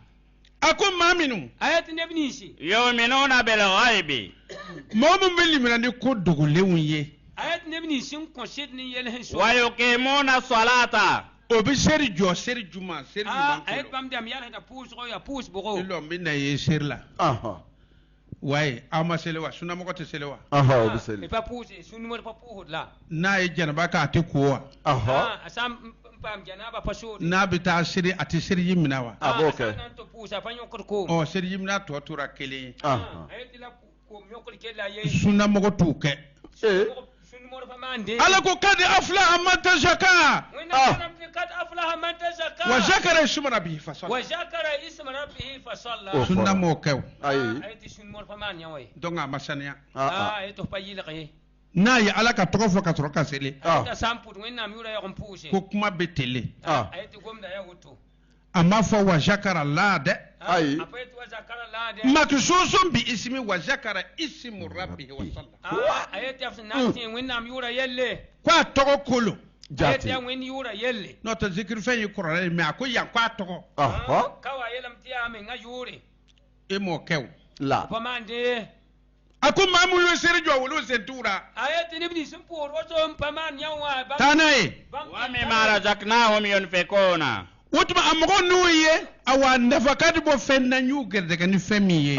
akum maminu ayati nebnisi yu'minuna bil ghaibi momu bilimina ni ko dogolewun ye ayati nebnisi ko sidni yelhen so wa yuqimuna salata obi seri jo seri juma ayati bam dem yalla da pous ko ya pous bogo ilo minna ye seri la waye ama selewa sunna mo ko te selewa obi sele e pa pous sunna mo pa pous la na ye janaba ka te ko asam pam janaba paso na bita seri ati seri yimina wa aboke to pous afanyo ko o seri yimina to tura kele ayati la ko nyokol kela ye sunna mo ko tuke ala ko kad aflaha man tazakka wa zakara isma rabbihi fasalla sunna mo kew donc a masaniya na ya ala ka tɔgɔ fɔ ka sɔrɔ ka sele ko kuma bɛ tele a ma fɔ wa zakara la dɛ ayi maksusun bi ismi wa zakara ismu rabbihi wa salla ko a tɔgɔ kolo jati n'o tɛ zikiri fɛn ye kɔrɔlen mais a ko yan ko a tɔgɔ e m'o kɛ o la a ko maa minnu ye seri jɔ olu sen tuura taa n'a ye wa mimma razaqnahum yunfiquna o tuma a mɔgɔ n'u ye awa nafa ka di bɔ fɛn na y'u gɛrɛsɛgɛ ni fɛn min ye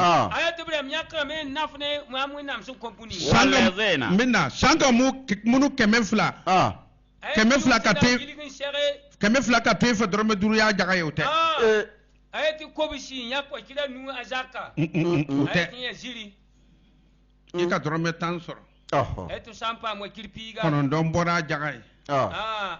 san ka minnu 200 200 ka to 200 ka to fɛ dɔrɔmɛ 5 y'a jaga ye o tɛ ayati kobisi nya ko kila nu azaka o tɛ i ka dɔrɔmɛ 10 sɔrɔ ayatu sampa mo kirpiga kɔnɔntɔn bɔra a jaga ye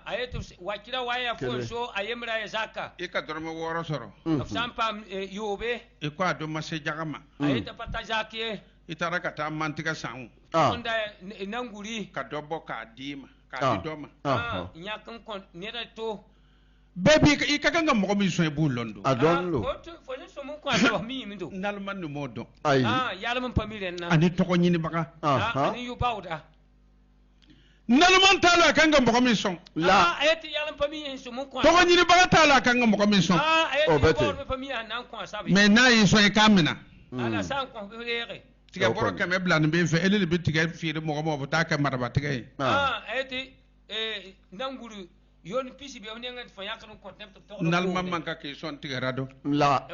ayatu wakira waya fo so ayemra azaka i ka dɔrɔmɛ 6 sɔrɔ sampa yobe i ko a dɔ ma se jaga ma ayata pata jake i taara ka taa mantigɛ san onda nanguri ka dɔ bɔ k'a di ma k'a di dɔ ma nya kan kon nera to bɛɛ b'i i ka kan ka mɔgɔ min sɔn i b'o lɔn don a dɔn lo n'alima ni m'o dɔn ayi ani tɔgɔ ɲinibaga ani yubawda n'alima t'a la a kan ka mɔgɔ min sɔn la tɔgɔ ɲinibaga t'a la a kan ka mɔgɔ min sɔn o bɛ ten mais n'a y'i sɔn i k'a minɛ tigɛ bɔrɔ 100 bila nin bɛ fɛ e de bɛ tigɛ feere mɔgɔ ma o bɛ taa kɛ marabatigɛ ye nanguru yon pisi be on ngat fanya kan contempt to nalma man ka ke son tigara do la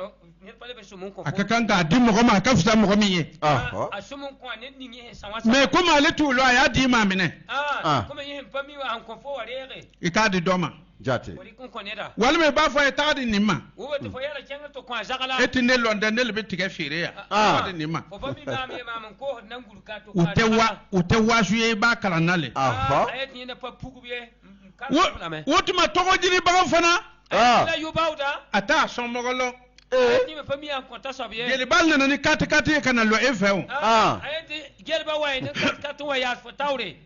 aka kan ka di mɔgɔ ma ka fisa mɔgɔ min ye a sumun ko ne ni ye sama mais comme ale tu lo ya di ma minɛ comme yin pami wa an ko fo warere i ka di dɔ ma jate walima i b'a fɔ ye taa di nin ma o to fo yala kenga to ko jagala e ti ne lɔnda ne le bɛ tigɛ feere ya taa di nin ma fo fami ma me ma man ko nangul ka to u tɛ waasu ye i b'a kalan na le ayet ni ne pa pugu be o tuma tɔgɔ jiri bagan fana a t'a sɔn mɔgɔ lɔ jeliba nana ni kati ye ka na lɔ e fɛ o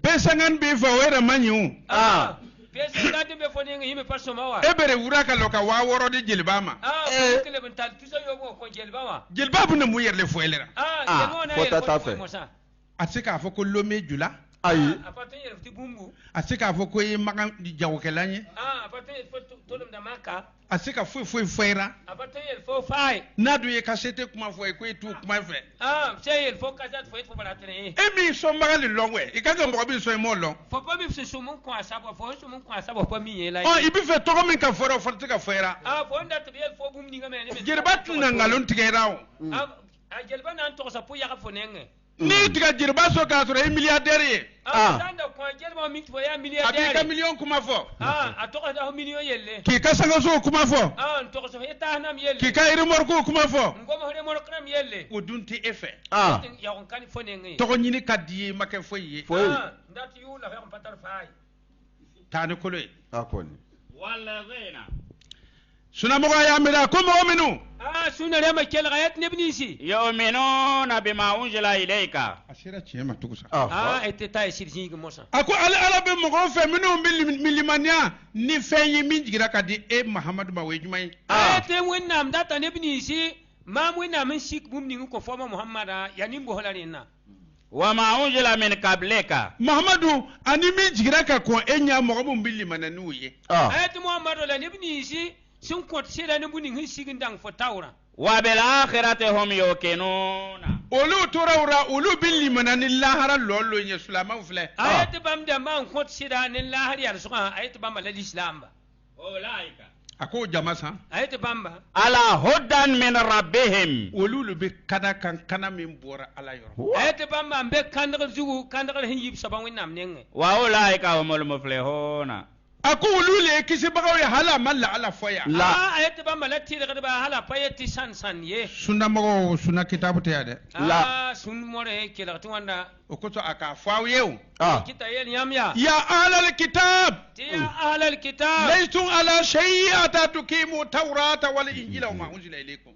P50 b'i fɛ o yɛrɛ man ɲi o e bere wura ka lɔ ka 6000 di jeliba ma jeliba bɛ na mun yɛrɛ le fɔ e la fɔ ta fɛ a tɛ se k'a fɔ ko lome jula ayi apatan yel ti bumbu asika fo ko yi magan jawkelanye apatan yel fo tolum da maka asika fu fera apatan yel fo fai nadu ye kasete kuma fo ko tu kuma fe sey yel fo kasat fo baratene mi so magali longwe ikaga mo bi so mo long fo pa bi so mun ko asabo fo so mun ko asabo pa mi yela ibi fe to min ka foro fo tika fera fo nda to yel fo bum ni ngame ne jirbat na ngalon tigerawo jelba nan to sa pu ya ka fo nenge ni tiga jirba so ka sura milliardaire ye danda ko jelba mi fo ya milliardaire abi ka million kuma fo a to ka million yelle ki ka sanga so kuma fo to so heta nam yelle ki ka iri morko kuma fo ngoma hore mor kram yelle o dunti efe ya on kan fo nenge to ko nyini kadi make fo ye ndati yu la fa patar fay tani koloy akoni والذين suna mogo ya mira ko mo minu suna rema kel gayat nebnisi يؤمنون بما أنزل إليك asira chema tukusa ete tay sirsi ngi mosa ako ala be mogo fe minu milimania ni feyi min jigira kadi muhammadu ma wejumai ete wonnam data nebnisi ma wonnam min sik bum ni ko foma muhammada yani mbo holarina وما أنزل من قبلك muhammadu ani min jigira ka ko enya mogo mun bilimana nuye ete muhammadu la nebnisi sun kot sira ne bunin hin sigin dang fo tawra وبالآخرة هم يوقنون olu torawra olu bilimana ni lahara lolo nye sulama ufle ayat bam da man kot sira ne lahar yar suka ayat bam la islam ba أولئك ako jamasa ayat bam ba على هدى من ربهم olu be kada kan kana min bora ala yoro ayat bam ba be kandagal zugu kandagal hin yib saban wonnam nenge وأولئك هم المفلحون ako olu le kisi bagaw ya hala malla ala foya la ayat bam la tire ga ba hala payati san ye sunna mogo sunna kitabu te yade sun more kila tuwanda o ko to aka fawiyew kita yel yamya ya ahlal kitab ya ahlal kitab laytum ala shay'ata tuqimu tawrata wal injila wa ma unzila ilaykum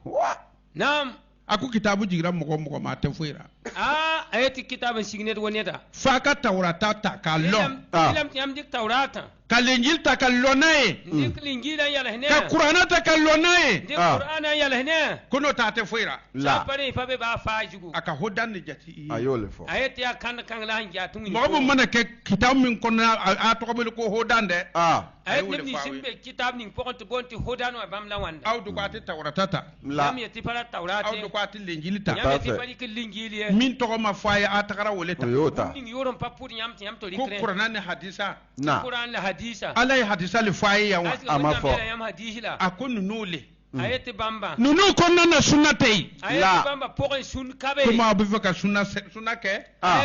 nam aku kitabu jigira mogo ma te fuira ayati kitabun signet woneta faka tawrata ta kallo ilam yam dik tawrata kalinjil ta kallo nae dik linjila yala hene ka qur'ana ta kallo nae dik qur'ana yala hene kono ta te fuira la pare fa be ba fajugu aka hodan ni jati ayole fo ayati ya kan la hanja tungi mogo mana ke kitab min kono a to ko hodan de ayat ni simbe kitab ning pokonto bonti hodano bam la wanda awdu ko ati tawrata ta lam yati para tawrata awdu ko ati linjil ta yam yati pari ke linjil min to ma faya atakara woleta ning yoron papur yam to likre ko qur'an ni hadisa na qur'an la hadisa alay hadisa li faya yawa amafo yam hadisila akon nule ayati bamba nunu konna na sunnatay ayati bamba pokon sun kabe kuma bu faka sunna ke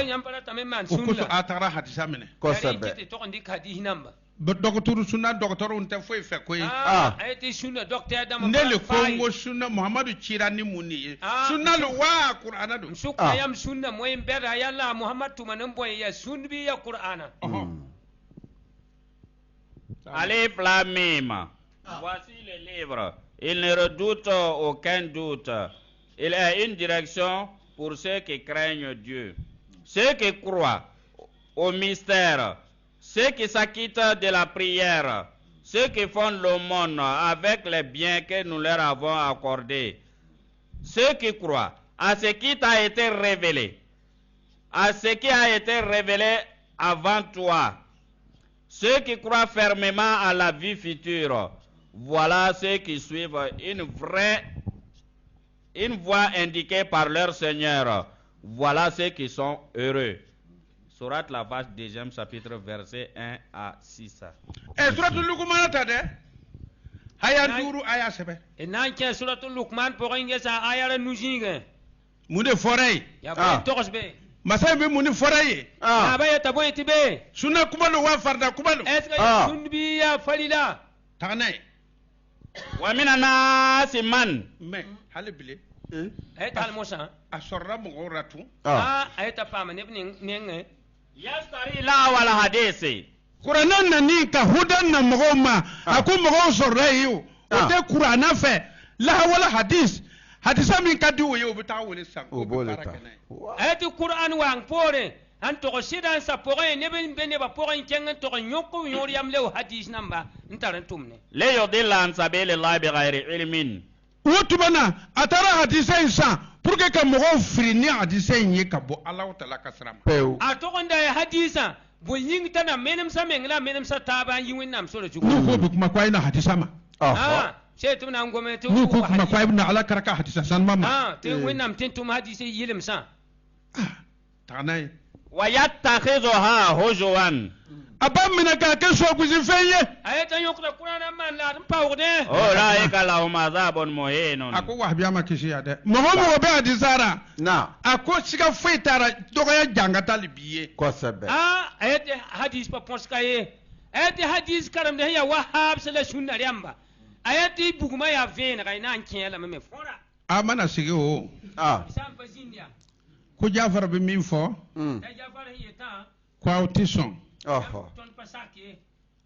yam para tamen man sunna ko so atara hadisa mene ko sabe to on dik hadis namba docteur sunna docteur unta foi fe koy ayati sunna docteur dama ndele kongo sunna muhammadu chirani muni sunna lo wa qur'ana do sukka yam sunna moy bera yalla muhammad tumanan boy ya sunbi ya qur'ana Alif Lam Mim. Voici le livre. Il ne redoute aucun doute. Il est une direction pour ceux qui craignent Dieu. Ceux qui croient au mystère. Ceux qui s'acquittent de la prière. Ceux qui font l'aumône avec les biens que nous leur avons accordés. Ceux qui croient à ce qui t'a été révélé. À ce qui a été révélé avant toi. Ceux qui croient fermement à la vie future, voilà ceux qui suivent une voie indiquée par leur Seigneur. Voilà ceux qui sont heureux. Sourate la vache, 2e chapitre, verset 1 à 6. Suratul Luqman ta de haya duru aya sebe nan ke suratul Luqman pour ngesa ayara nujinga munde foray ya ba toxbe masay be muni foray ba ya tabo itibe sunna kuma lo wa farda kuma lo est-ce que sunbi ya falila tagnay wa min anasi man me halibile tal musa asorra mo ratu ayta pama nenge yastari la wala hadisi qur'anan nani ka hudan na mogoma aku mogo sorrayu ote qur'ana fe la wala hadisa min kadi wo yo bita wole sang o boleta ayati qur'an wa pore an to sidan sa pore ne ben bene ba pore kengan to nyoko nyori am lew hadis namba ntaran tumne le yudilla an sabilillahi bighairi ilmin wotubana atara hadisa insa pour que ka mɔgɔw firi ni hadisa in ye ka bɔ Alahu Taala ka sira ma. A tɔgɔnda ye hadisa bo ying tana menem sa mengla menem sa taba yiwin nam so jugu. N'u ko bi kuma ko na hadisa ma. Se tum na ngome tu. N'u ko kuma ko na ala karaka hadisa san mama. Te win nam tin tum hadisa yilim sa. Tanai. Wa yattakhizuha hujwan. Abam mina ka ke so guzi feye. Ayata yokra Qur'ana man la pawde. Ulaika lahum azabun muhinun. Ako wahbiya ma kisi ya de. Mohomo be hadisara. Na. Ako sika fetara dogoya jangata libiye. Kosebe. Ayat hadis pa ponskaye. Ayat hadis karam de ya wahab sala sunna riamba. Ayat buguma ya vena kai nan kiela me fora. Amana sige o. Sam pazindia. Ko Jafar be min fo. Jafar yeta. Ko autism. Ton pasaki.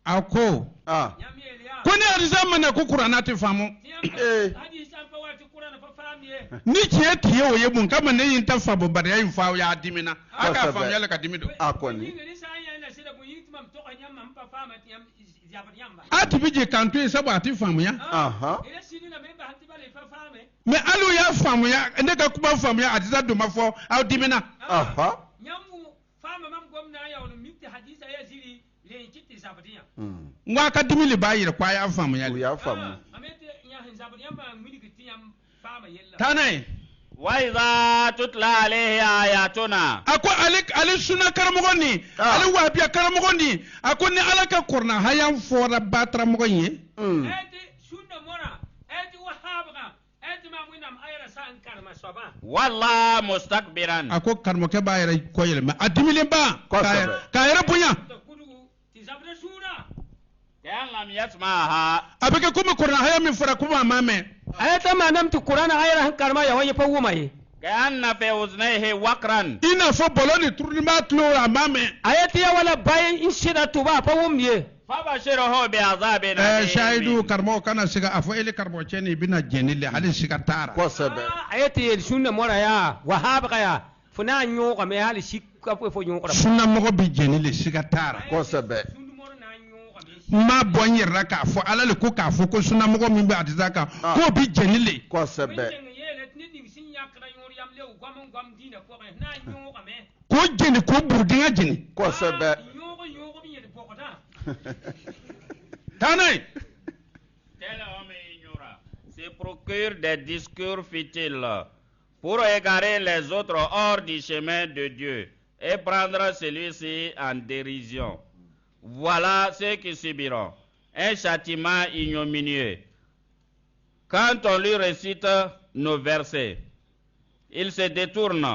Ako. Ko ni hadisa mana ko Qur'ana ti famu. Hadis an fa wati Qur'ana fa famiye. Ni tiye tiye o ye bun kama ne yin ta fa bo bare yin fa ya dimina. Aka famu yala ka dimido. Akoni. Ati bije kanto e sabo ati famu ya. Me alu ya famu ya ne ka kuma famu ya hadisa do mafo au dimina. Ngwa ka dimili ba yire kwa ya famu ya. Ya famu. Tanai. Wa idha tutla alayhi ayatuna. Ako ali suna karamogoni. Ali wabiya karamogoni. Ako ni alaka korna hayan fora batra mogonye. Eti sunna mora. Eti wahabga. Eti ma winam ayra san karma soba. Wallah mustakbiran. Ako karmoke ba yire koyele ma adimili ba. Ka yere punya. Lam yasmaha. Abeke kuma korna hayan mi fora kuma mame. Ayata manam tu Qur'ana ayra han karma ya wanye fa wumaye. Kana fi uznayhi waqran. Ina fo boloni turni ma tlo amame. Ayati ya wala bayin inshira tuba fa wumye. Fabashirahu bi azabin. Shahidu karmo kana siga afo ele karmo cheni bina jenile hali siga tara. Kosebe. Ayati sunna mora ya wahab ya funa nyoka me hali shikka fo nyoka. Sunna mo bi jenile siga tara. Kosebe. Ma bonyera ka fo alale ko ka fo ko sunna mo mi ba atizaka ko bi jenile. Kosebe. Ko jeni ko burdinga jeni. Kosebe. Tanay. Tel homme ignorant se procure des discours futiles pour égarer les autres hors du chemin de Dieu et prendre celui-ci en dérision. Voilà ceux qui subiront un châtiment ignominieux. Quand on lui récite nos versets, il se détourne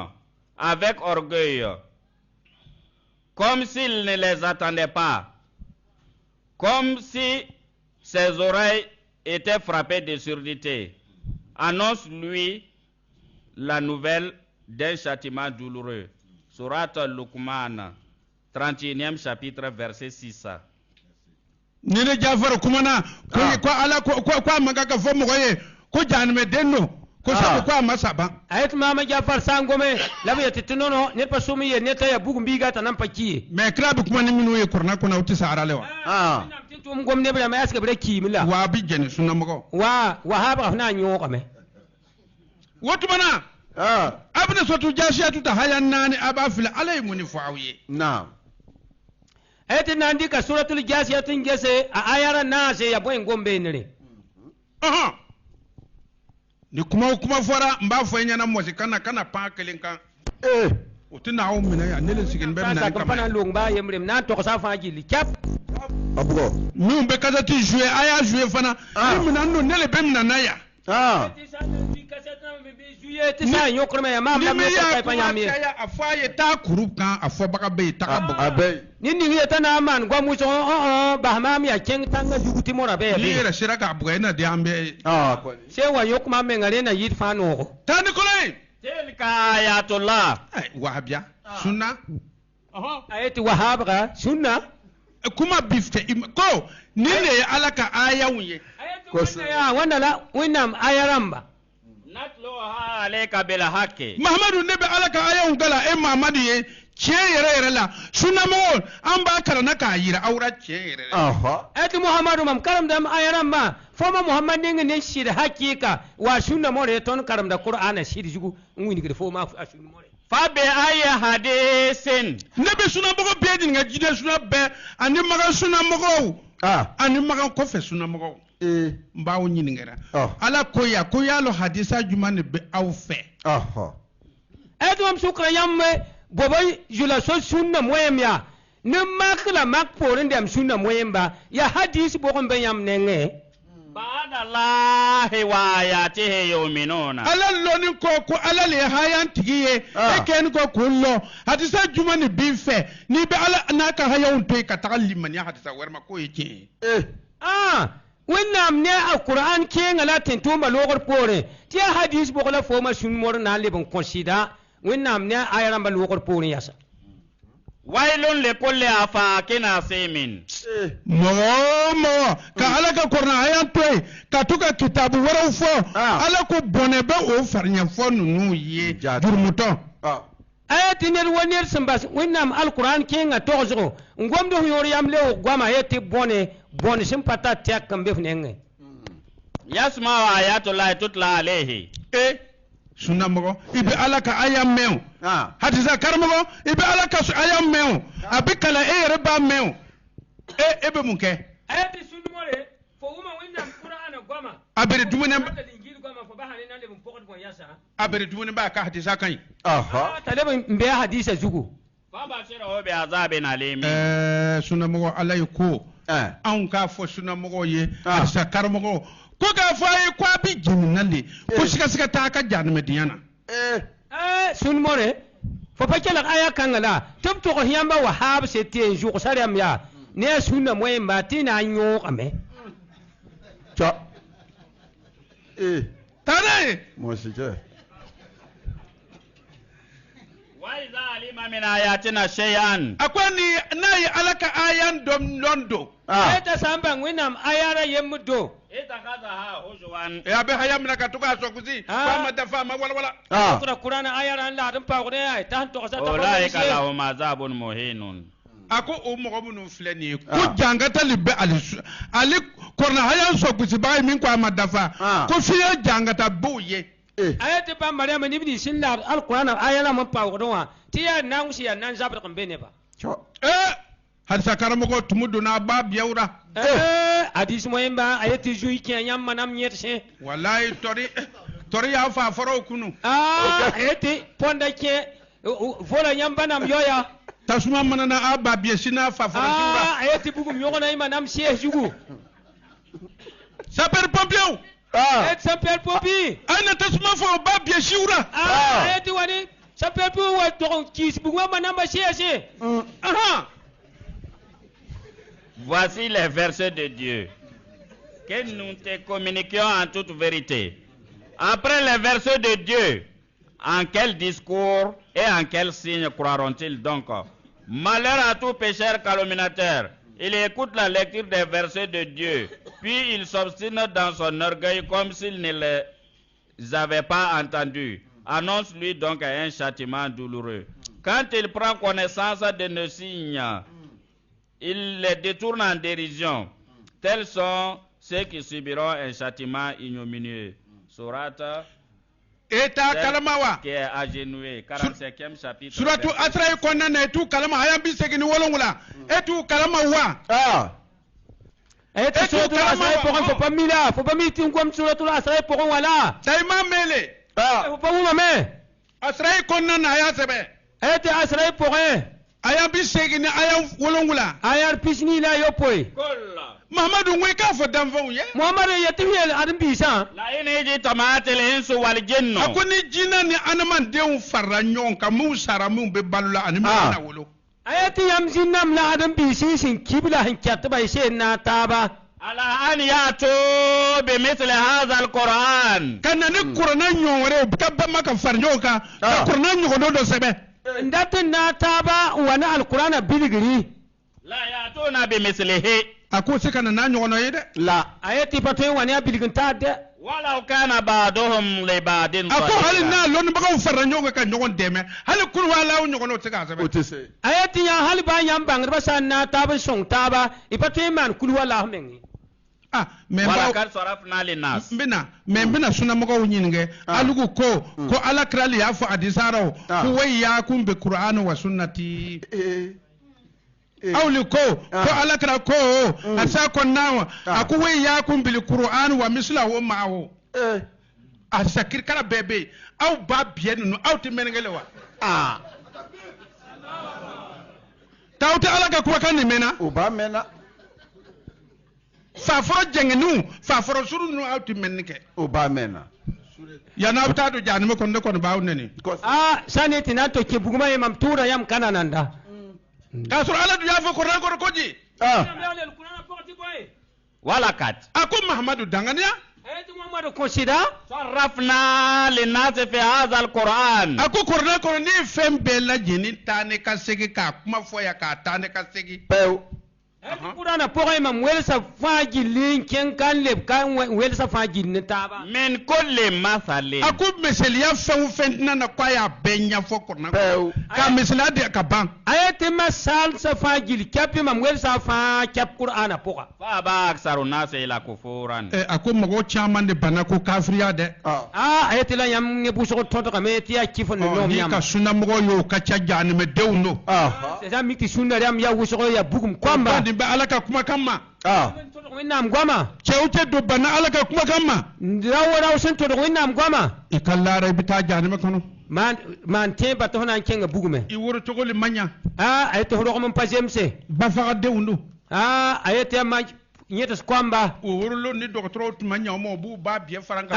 avec orgueil, comme s'il ne les attendait pas, comme si ses oreilles étaient frappées de surdité. Annonce-lui la nouvelle d'un châtiment douloureux. Surat Luqman, 31e chapitre, verset 6. Nene Jafar kumana ko ala ko magaka fo mo ye ko janme denno ko sabu ko masaba ayet mama Jafar sangome labe titinono ne pasumi ye neta ya bugu mbiga tanan pakiye me krabu kuma ni minu ye korna ko na uti sara lewa tum gom ne bra ma aska bra kimila wa bi jeni sunna mo wa haba na nyoka me wotu bana abna sotu jashiya tuta hayan nani aba fil alay muni faawiye Naam. ayati nandi ka suratul jasiyat ngese a ayara nase ya boy ngombe nere ni kuma fora mba fo nyana mosi kana pa kelin kan utina o mina ya nele sigin be mina kan pana longba yemrem na to sa fa jili cap Abugo. mi be kaza ti jouer aya jouer fana ni mina no nele be mina na ya tisa nyokrome ya mama me ta pa nyamie ya afaye ta kurup kan afo baka be ta ka Abe. nini yeta na man gwa mu so ba mama ya ken tanga juguti mora be ni era shiraka abuga ina de ambe se wa yokma me ngare na yit fano tani kolay Tilka ayatullah. wahabia sunna ayati wahabga sunna kuma bifte ko nile alaka aya wuye ya wanda la winam ayaramba Natluha alayka bil haqqi. Muhammadu nebe alaka aya ungala Muhammadu ye yere la sunamo an ba karana ka yira aura yere ati muhammadu mam karam da ayaran ma foma muhammadin ne shi da hakika wa sunamo re ton karam da qur'ana shi jugu ngini gida foma sunamo fa be aya hadisin nabi sunamo be din ga jide sunabe ani maga sunamo ani maga ko fe sunamo mbawo nyini ngara ala koya lo hadisa jumane be aw fe edom sukra yamme boboy jula so sunna moyem ya ne makla makporin dem sunna moyem ba ya hadis bogon be yam nenge ba'da lahi wa ayatihi yu'minuna ala loni ko ala le hayan tigiye eken ko kullo hadisa jumane bi fe ni be ala naka hayan to ka takalliman ya hadisa warma ko yake wannam ne alquran ke ngala tento malogor pore ti hadis bogola foma sun mor na lebon konsida wannam ne ayaram balogor pore yasa wailun li kulli afakin asimin mo ka ala ka korna ayan toy ka tuka kitabu waraw fo ala ko bone be o farnya fo nunu ye durmuto ayati ne wonir sambas wannam alquran ke nga tozo ngomdo yor yam le gwama yeti bone simpata tek kambe fnenge yasma ayatullahi tutla alayhi sunnamogo ibe alaka ayam mew hadisa karmogo ibe alaka ayam mew abikala reba mew ebe munke ayati sunmore fo uma winna qur'ana goma abere dumune ingil goma fo bahani nande bum pokot bon yasa abere dumune ba ka hadisa kan talebe mbe hadisa zugu baba shira ho be azabin alimi sunnamogo alay ko an ka fo sunnamogo ye hadisa karmogo ko ka fo ay ko bi jinnale ko sika ta ka janme diana sunmore fo pa kala aya kangala tum to ko hiyamba wahab se te ju ko sariam ya ne sunna moy matina nyo kame cha tare mo sike wa iza alima min ayatina shay'an akwani nayi alaka ayan dom londo eta samba winam ayara yemdo eta kaza ha hujwan ya be hayam na katuka so kuzi fama da fama wala sura qur'ana ayara Allah dan pa ko ne tan to sa ta wallahi kala wa mazabun muhinun ako o mo mun fleni ko jangata libe ali korna hayan so kuzi bay min ko amadafa ko fiye jangata boye ayati ba maryam ibn sinna alquran ayala man pa ko wa tiya nan shi nan zabra kan bene ba hadisa karamo ko tumudu na ba biawra hadis moyemba ayati juyi ke nyam manam nyetse wallahi tori ya fa faro kunu ayati ponda ke vola nyam banam yoya tasuma manana aba biesina fa faro jura ayati bugum yogona imanam sie jugu saper pompieu saper pompi ana tasuma fa ba biesura ayati wani saper pompi wa to kis bugum manam ba sie Voici les versets de Dieu que nous te communiquions en toute vérité. Après les versets de Dieu, en quel discours et en quel signe croiront-ils donc? Malheur à tout pécheur calomniateur. Il écoute la lecture des versets de Dieu, puis il s'obstine dans son orgueil comme s'il ne les avait pas entendus. Annonce-lui donc un châtiment douloureux. Quand il prend connaissance de nos signes, il les détourne en dérision. Tels sont ceux qui subiront un châtiment ignominieux. Sourate eta kalamawa qui est agenoué, 45e chapitre. Suratu Asra konna na tu kalama hayam bi segini wolongula etu kalamawa eta suratul Asra pour faut pas mila faut pas miti comme suratul Asra pour wala daima mele faut pas vous me Asra konna na haya sebe eta Asra pour ayam bi segini ayam wolongula ayar pisni la yopoi Kolla Muhammadu ngwe ka fo danfo ye Muhammadu yatihel adam bisa la ine ji tamatel insu wal jinnu akoni jina ni anaman deun farra nyon ka mu sara mu be balula ani na wolo ayati yam jinnam la adam bisi sin kibla hin kyatba ise na taba ala an yatu bi mithli hadha alquran kana ni qur'ana nyore ka ba maka farnyo ka qur'ana nyodo do sebe ndatin na taba wani alqur'ana biligiri la yatuna bi mithlihi ako se kana na nyono yede la ayati pato wani biligin ta de ولو كان بعضهم لبعض ako hali na lon baga farra nyoga ka nyogon deme hali kun wala nyogon no tiga sabe otise ayati ya hali ba yam bang ba sanna taba song taba ipatwe man kulwala mengi wala kal sarafna linas mbina suna maga wunyinge alugu ko ala krali ya fa adisaro ko wayya kun be qur'an wa sunnati awli ko ala kra ko asa ko nawa aku wayya kun bil qur'an wa mislahu ma'ahu asakir kala bebe aw ba bien no aw te menengele wa tawte ala ka ko kan mena o ba mena faforo jengenu faforo suru no awti mennike o ba mena ya na bta do janime kon de kon baaw neni sane tinato ke buguma yam tura yam kanananda ka sur ala du yafa ko ranko ko ji wala kat ako muhammadu dangania ayati muhammadu konsida sarafna linas fi hadha alquran ako korna ko ni fembe la jini tane ka segi ka kuma foya ka tane ka segi pew Kurana pokoy mam welsa faji linken kan leb kan welsa faji ne taba min kulli masali aku meseliya fen na kwaya benya fokorna ka mesela de ka ban ayete masal sa faji kapi mam welsa fa kap qur'ana poka fa ba aksaru nas ila kufuran aku mago chaman de banako kafriya de ayete la yam ne buso to ka meti ya kifo no ni ka sunna mago yo ka cha jani me dewno c'est ça miki sunna yam ya wuso ya bugum kwamba be alaka kuma kamma winam gwama chewte do bana alaka kuma kamma ndawara usen to winam gwama ikallara bita janime kono man temba to nan kenga bugume I woro togoli manya ay to ro mon pajemse ba fa de wundu ayete ma nyetas kwamba o woro lo ni docteur to manya mo bu ba bien faranga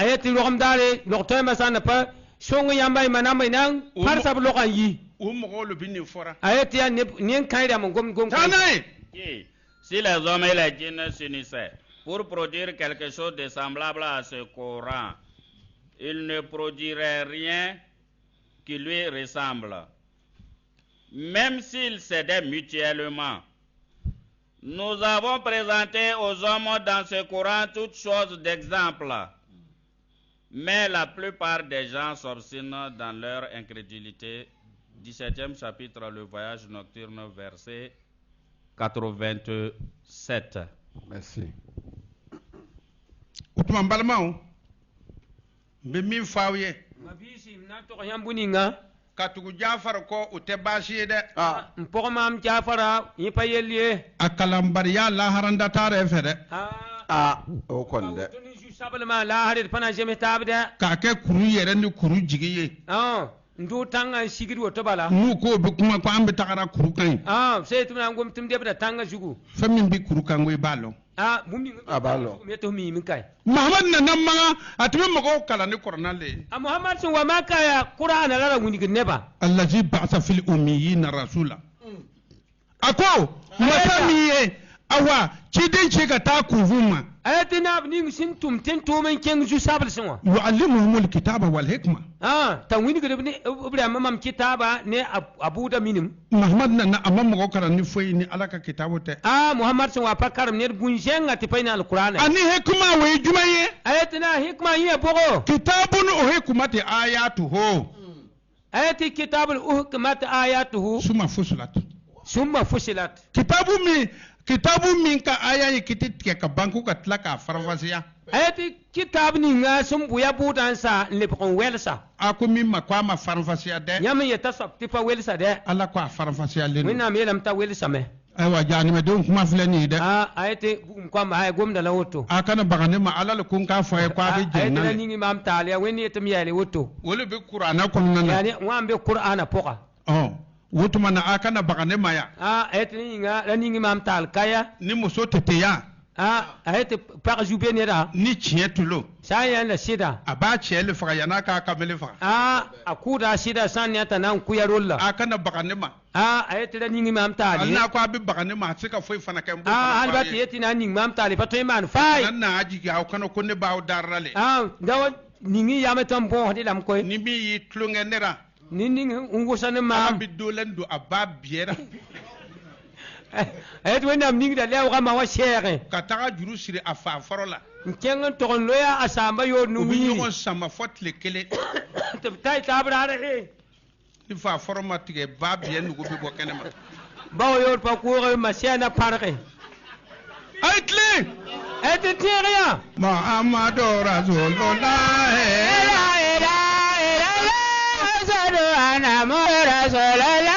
ayete ro ndare docteur ma sana pa songo yamba manama nan par sab lo kan yi o mo lo bini fora ayete ya ni kaida mon gom tanay si les hommes et les djinns s'unissaient pour produire quelque chose de semblable à ce Coran, ils ne produiraient rien qui lui ressemble. Même s'ils s'aidaient mutuellement. Nous avons présenté aux hommes dans ce Coran toutes choses d'exemple. Mais la plupart des gens s'obstinent dans leur incrédulité. 17e chapitre, le voyage nocturne, verset 87. Merci. Utuma balmao be min fawye mabisi na to yambuninga katugu jafar ko ute bashi de mpogmam jafara yipa yellie akalambar ya la haranda tare fede o konde tuni ju sabalma la harir pana jeme tabda ka ke kuru yere ni kuru jigiye ndu tanga sigiri woto bala mu ko be kuma ko ambe takara kuru kan sey tumna ngom tum debda tanga jugu famin bi kuru kan we balo mummi balo meto mi min kai muhammad na namma atme mako kala ni kornale muhammad sun wa makaya qur'ana la wuni gneba allazi ba'atha fil ummiyina rasula ako matamiye awa kidin ce ga ta kuvuma ayatina ni sin tum ten to men ken ju sabal sinwa yu'allimuhumul kitaba wal hikma tawini gudubni ibrahim mam kitaba ne abuda minim muhammad na amma mo kara ni foyi ni alaka kitabu te muhammad sun wa pakaram ne bunjenga tipaina alqur'ana ani hikma we jumaye ayatina hikma hiya bogo kitabun uhikmati ayatuhu ayati kitabul uhikmati ayatuhu summa fusilat kitabu min ka aya yi kitit ka banku ka tlaka farfasiya ayati kitab ni nga sum buya budan sa lepon welsa ako min ma kwa ma farfasiya de nyam ye tasab tipa welsa de ala kwa farfasiya le wina me lam ta welsa me aywa jani me don kuma fulani de ayati kwa ma ay gomda la woto akana bagane ma ala kun ka foye kwa be jenna ayati ni mam taale weni etam yale woto wole be qur'ana kon nana yani wa be qur'ana poka wotuma na akana bagane maya ayati nga la ni mam taal kaya ni muso tete ya ayati pak jube ne da ni chietulo saya la sida aba chele faga yana ka kamele faga akuda sida sanya ta nan kuya rolla akana bagane ma ayati la ni mam taal alna ko abi bagane ma sika foi fana kan bu halbati yati na ni mam taal pato man fai nan na aji ga kana ko ne baw darale dawa ni yamatam bon de lam koy ni bi yi tlunge nera nini ungusane ma bi dolen do abba biera et wena mning da lewa ga ma wa shere ka taga juru siri a fa forola kengan to gon loya asamba yo u bi ɲɔgɔn sama fɔ tile kelen tai tabra re ni fa foroma tigɛ ba biɛ nugu bi bɔ kɛnɛ ma ba yo pa ko ma sena parke ay tile et tiria Muhammadu Rasulullah ana Rasulullah